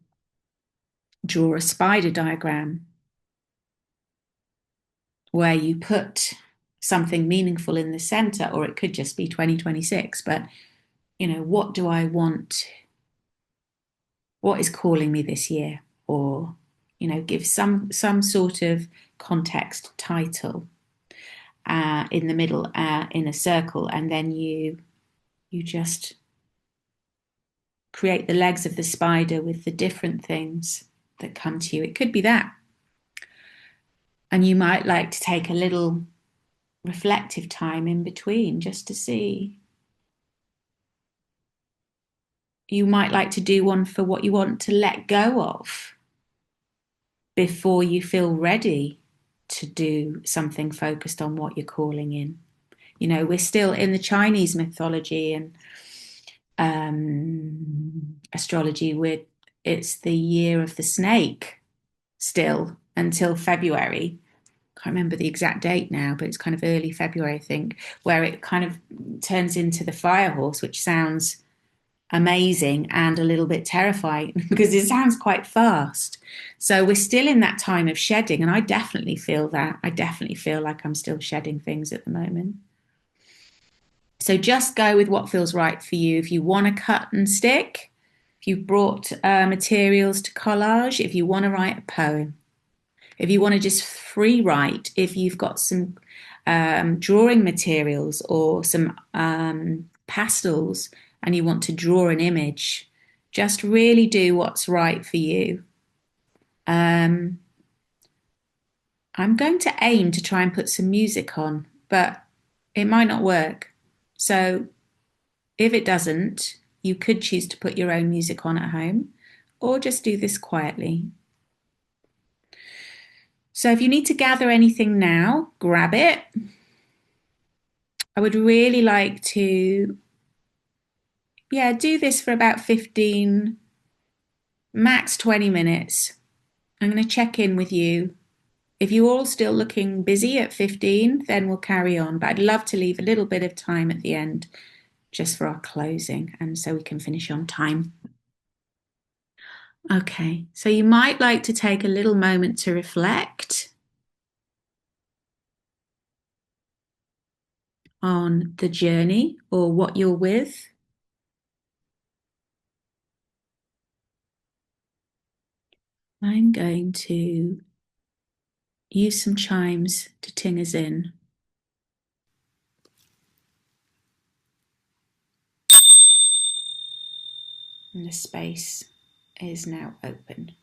draw a spider diagram where you put something meaningful in the center, or it could just be 2026. But, you know, what do I want? What is calling me this year? Or, you know, give some sort of context title in the middle, in a circle, and then you just create the legs of the spider with the different things that come to you. It could be that. And you might like to take a little reflective time in between just to see. You might like to do one for what you want to let go of before you feel ready to do something focused on what you're calling in. You know, we're still in the Chinese mythology and astrology, it's the year of the snake still until February. Can't remember the exact date now, but it's kind of early February, I think, where it kind of turns into the fire horse, which sounds amazing and a little bit terrifying because it sounds quite fast. So we're still in that time of shedding, and I definitely feel that. I definitely feel like I'm still shedding things at the moment. So just go with what feels right for you. If you want to cut and stick, if you've brought materials to collage, if you want to write a poem, if you want to just free write, if you've got some drawing materials or some pastels and you want to draw an image, just really do what's right for you. I'm going to aim to try and put some music on, but it might not work. So if it doesn't, you could choose to put your own music on at home or just do this quietly. So if you need to gather anything now, grab it. I would really like to, do this for about 15, max 20 minutes. I'm going to check in with you. If you're all still looking busy at 15, then we'll carry on. But I'd love to leave a little bit of time at the end just for our closing and so we can finish on time. Okay, so you might like to take a little moment to reflect on the journey or what you're with. I'm going to use some chimes to ting us in. And the space is now open.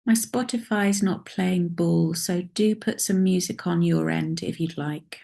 My Spotify is not playing ball, so do put some music on your end if you'd like.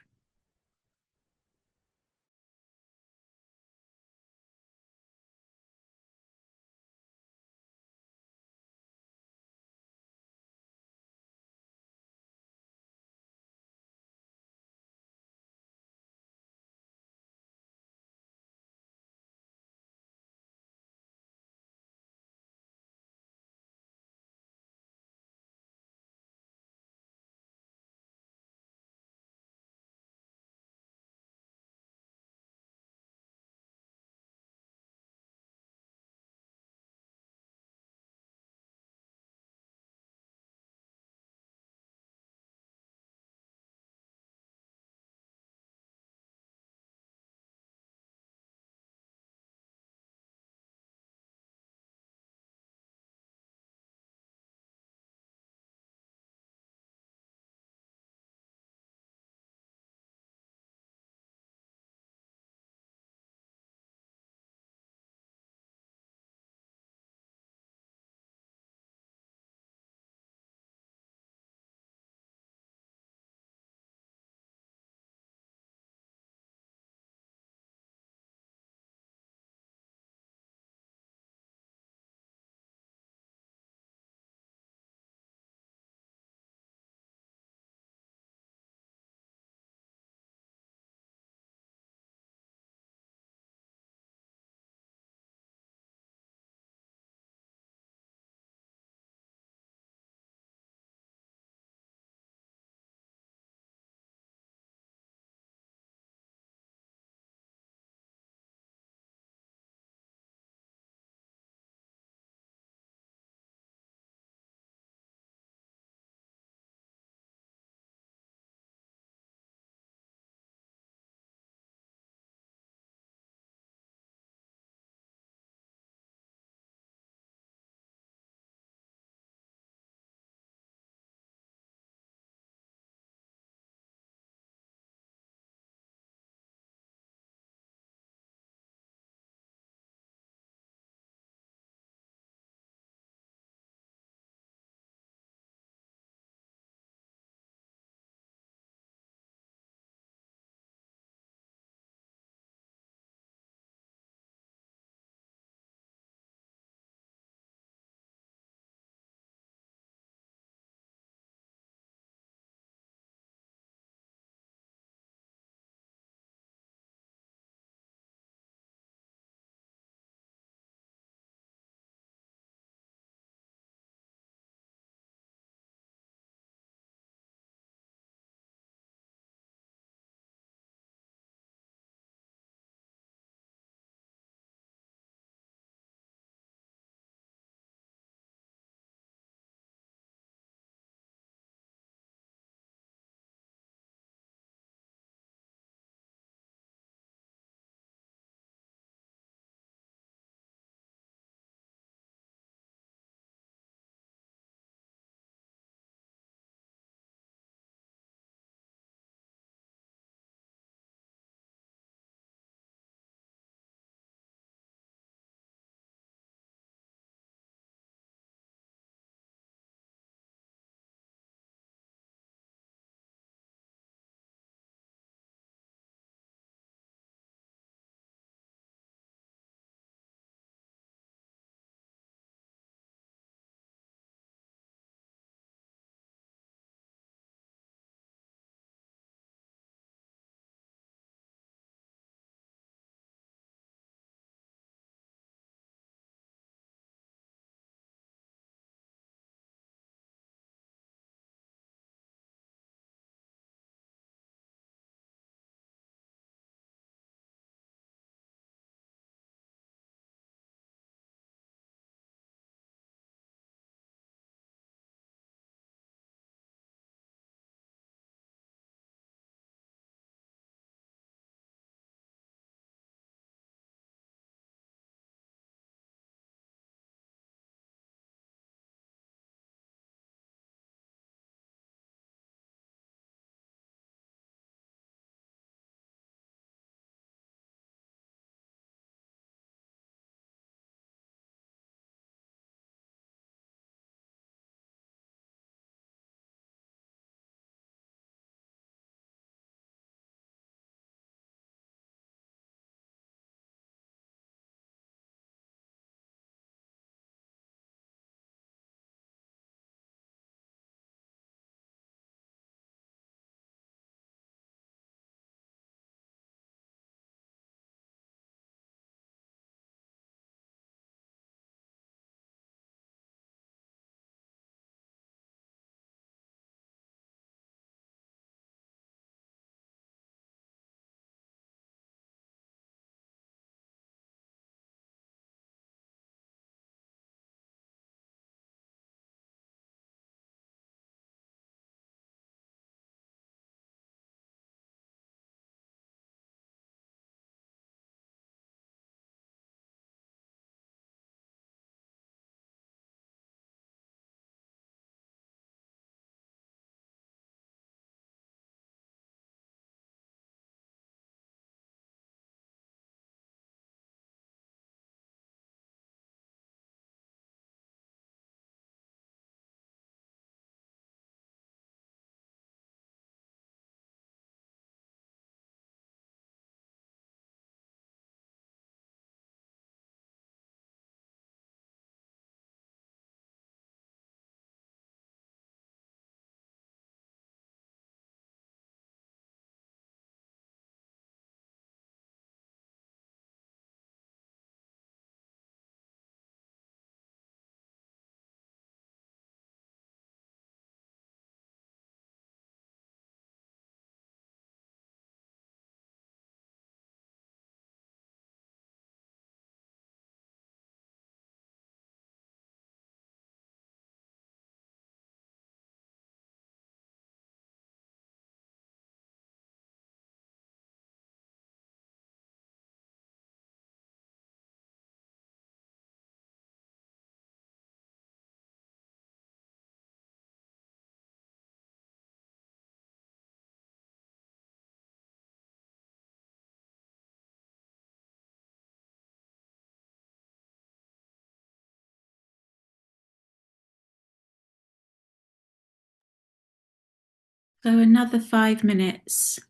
So another 5 minutes.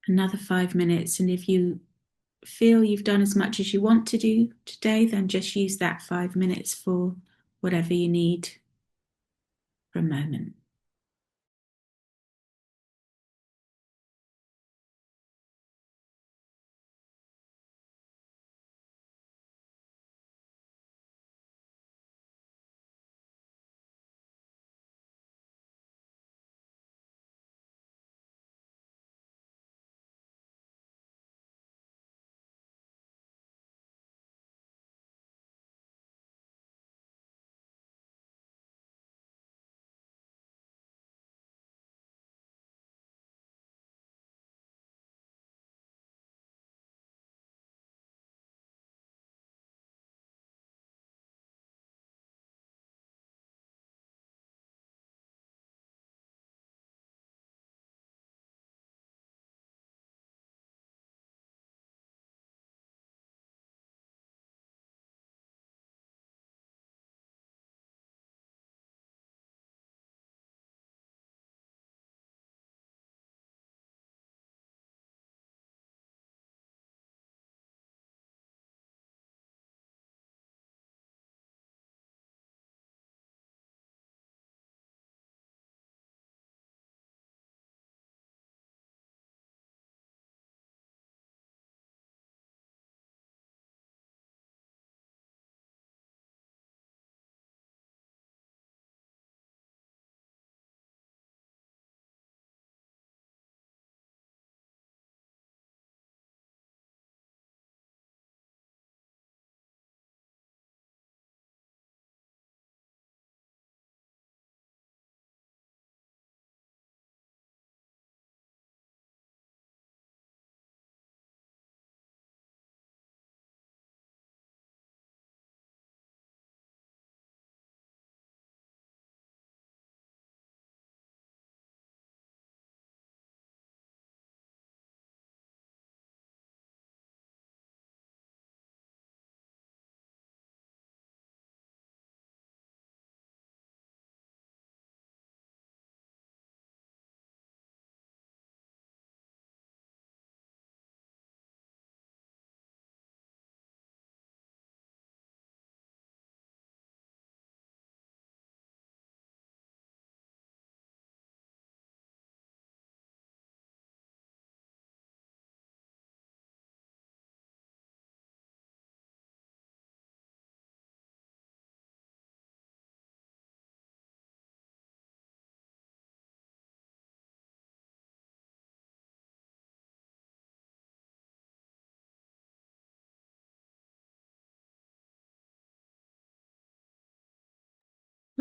And if you feel you've done as much as you want to do today, then just use that 5 minutes for whatever you need for a moment.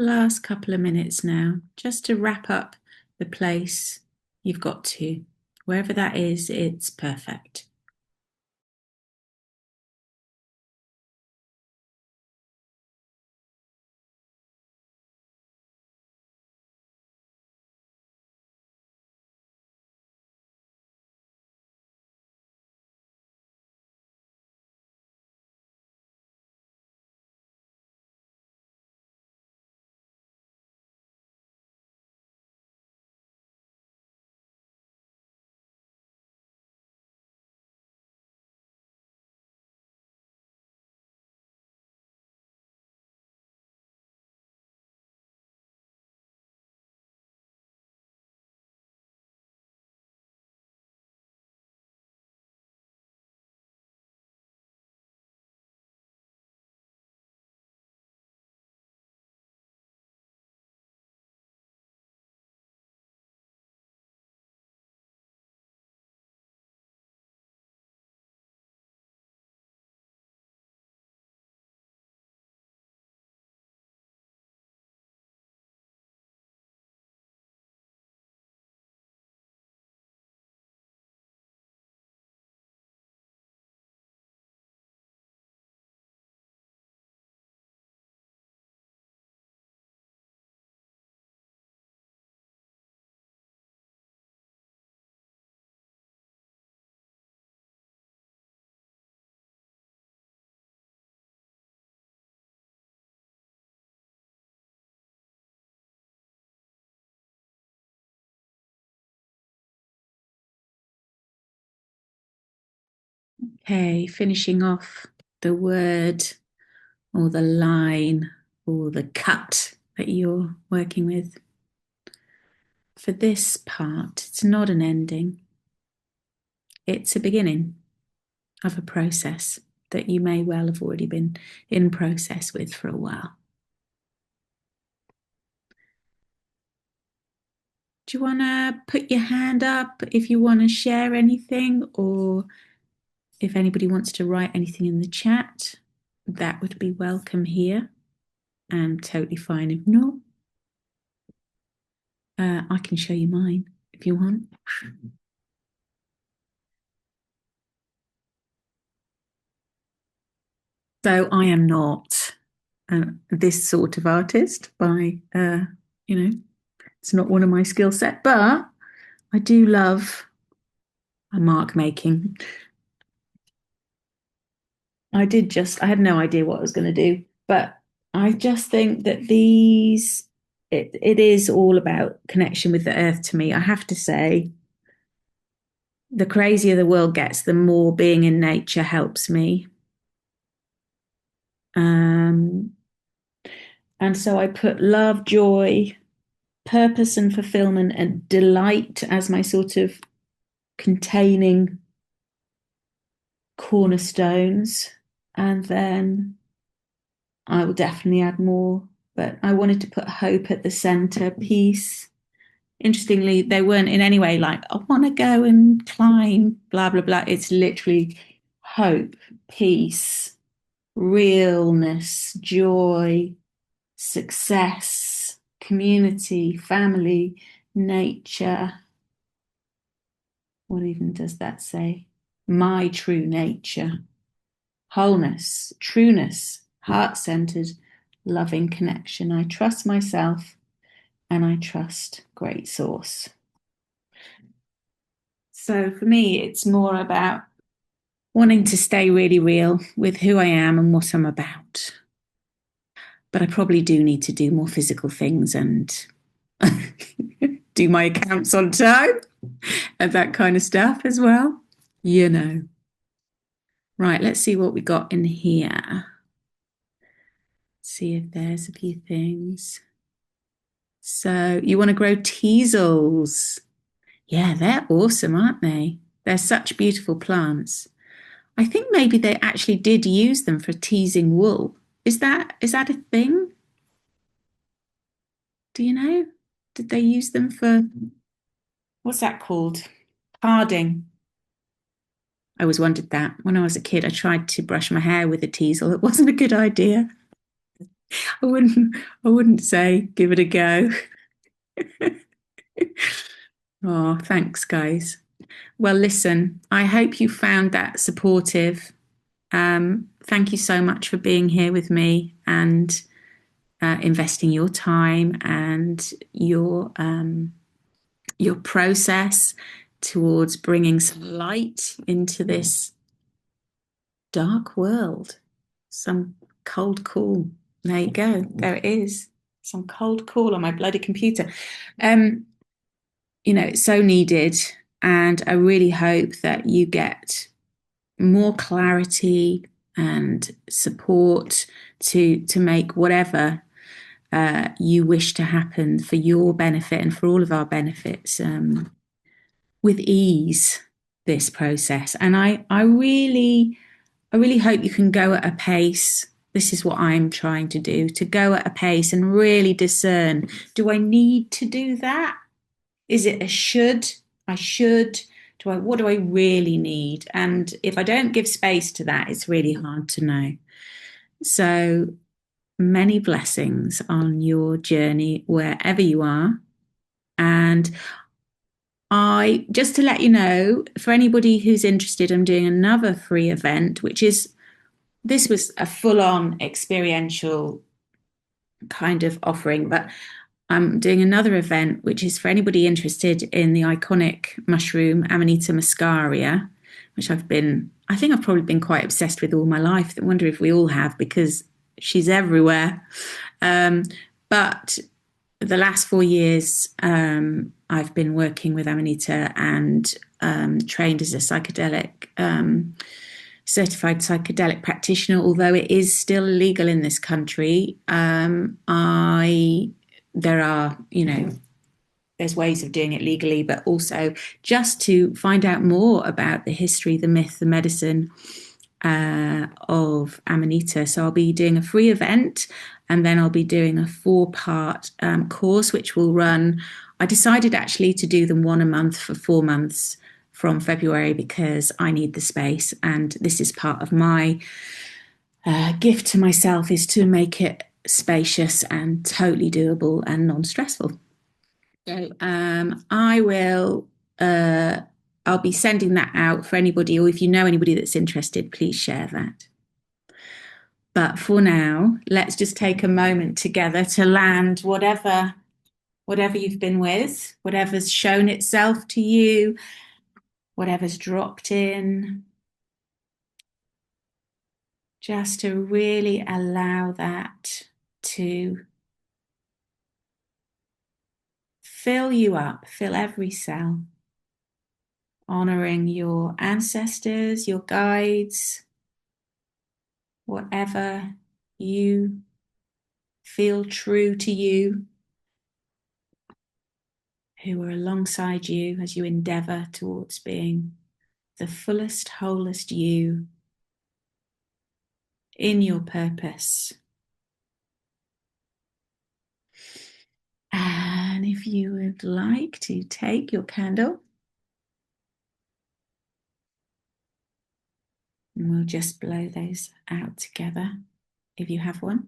Last couple of minutes now, just to wrap up the place you've got to. Wherever that is, it's perfect. Okay, finishing off the word or the line or the cut that you're working with. For this part, it's not an ending. It's a beginning of a process that you may well have already been in process with for a while. Do you want to put your hand up if you want to share anything, or if anybody wants to write anything in the chat? That would be welcome here, and totally fine if not. I can show you mine if you want. So I am not this sort of artist it's not one of my skill set, but I do love mark making. I had no idea what I was going to do, but I just think that it is all about connection with the earth to me. I have to say, the crazier the world gets, the more being in nature helps me. And so I put love, joy, purpose and fulfillment and delight as my sort of containing cornerstones. And then I will definitely add more, but I wanted to put hope at the center, peace. Interestingly, they weren't in any way like, I want to go and climb, blah, blah, blah. It's literally hope, peace, realness, joy, success, community, family, nature. What even does that say? My true nature, wholeness, trueness, heart-centered, loving connection. I trust myself and I trust great source. So for me, it's more about wanting to stay really real with who I am and what I'm about. But I probably do need to do more physical things and do my accounts on time and that kind of stuff as well. You know. Right, let's see what we got in here. See if there's a few things. So you want to grow teasels. Yeah, they're awesome, aren't they? They're such beautiful plants. I think maybe they actually did use them for teasing wool. Is that a thing? Do you know? Did they use them for what's that called? Carding. I always wondered that. When I was a kid, I tried to brush my hair with a teasel. It wasn't a good idea. I wouldn't say give it a go. Oh, thanks, guys. Well, listen, I hope you found that supportive. Thank you so much for being here with me and investing your time and your process towards bringing some light into this dark world. Some cold cool. There you go. There it is. Some cold cool on my bloody computer. It's so needed. And I really hope that you get more clarity and support to make whatever you wish to happen for your benefit and for all of our benefits with ease this process. And I really hope you can go at a pace. This is what I'm trying to do, to go at a pace and really discern, do I need to do that? Is it a should? I should. What do I really need? And if I don't give space to that, it's really hard to know. So many blessings on your journey wherever you are. And just to let you know, for anybody who's interested, I'm doing another free event, this was a full-on experiential kind of offering, but I'm doing another event, which is for anybody interested in the iconic mushroom Amanita muscaria, which I think I've probably been quite obsessed with all my life. I wonder if we all have, because she's everywhere. But the last 4 years, I've been working with Amanita and trained as a psychedelic certified psychedelic practitioner, although it is still illegal in this country. There are, there's ways of doing it legally, but also just to find out more about the history, the myth, the medicine of Amanita. So I'll be doing a free event, and then I'll be doing a 4-part course, which will run. I decided actually to do them one a month for 4 months from February, because I need the space, and this is part of my gift to myself, is to make it spacious and totally doable and non-stressful. So I'll be sending that out for anybody, or if you know anybody that's interested, please share that. But for now, let's just take a moment together to land whatever you've been with, whatever's shown itself to you, whatever's dropped in, just to really allow that to fill you up, fill every cell, honoring your ancestors, your guides, whatever you feel true to you, who are alongside you as you endeavor towards being the fullest, wholest you in your purpose. And if you would like to take your candle, and we'll just blow those out together if you have one.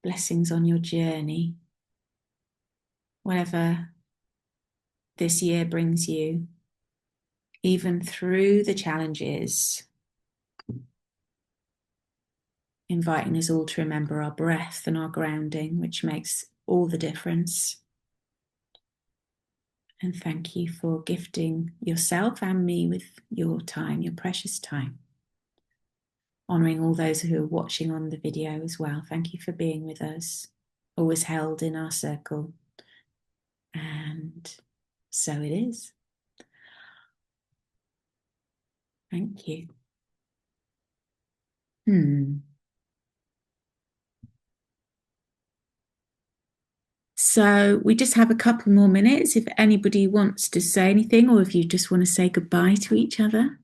Blessings on your journey, whatever this year brings you, even through the challenges, inviting us all to remember our breath and our grounding, which makes all the difference. And thank you for gifting yourself and me with your time, your precious time. Honouring all those who are watching on the video as well. Thank you for being with us, always held in our circle. And so it is. Thank you. So we just have a couple more minutes if anybody wants to say anything, or if you just want to say goodbye to each other.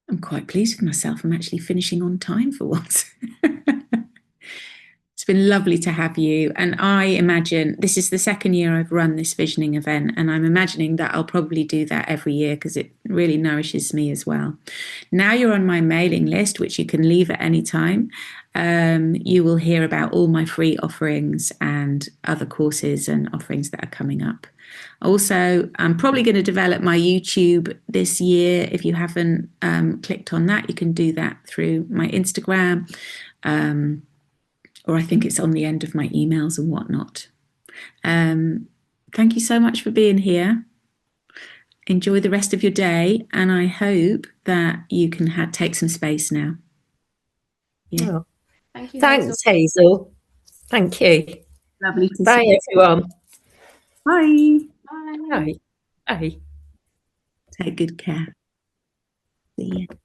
I'm quite pleased with myself. I'm actually finishing on time for once. It's been lovely to have you. And I imagine this is the second year I've run this visioning event, and I'm imagining that I'll probably do that every year because it really nourishes me as well. Now you're on my mailing list, which you can leave at any time. You will hear about all my free offerings and other courses and offerings that are coming up. Also, I'm probably going to develop my YouTube this year. If you haven't clicked on that, you can do that through my Instagram. Or I think it's on the end of my emails and whatnot. Thank you so much for being here. Enjoy the rest of your day, and I hope that you can take some space now. Yeah. Oh. Thank you. Thanks, Hazel. Thank you. Lovely to Bye, see you. everyone. Bye. Bye. Bye. Take good care. See you.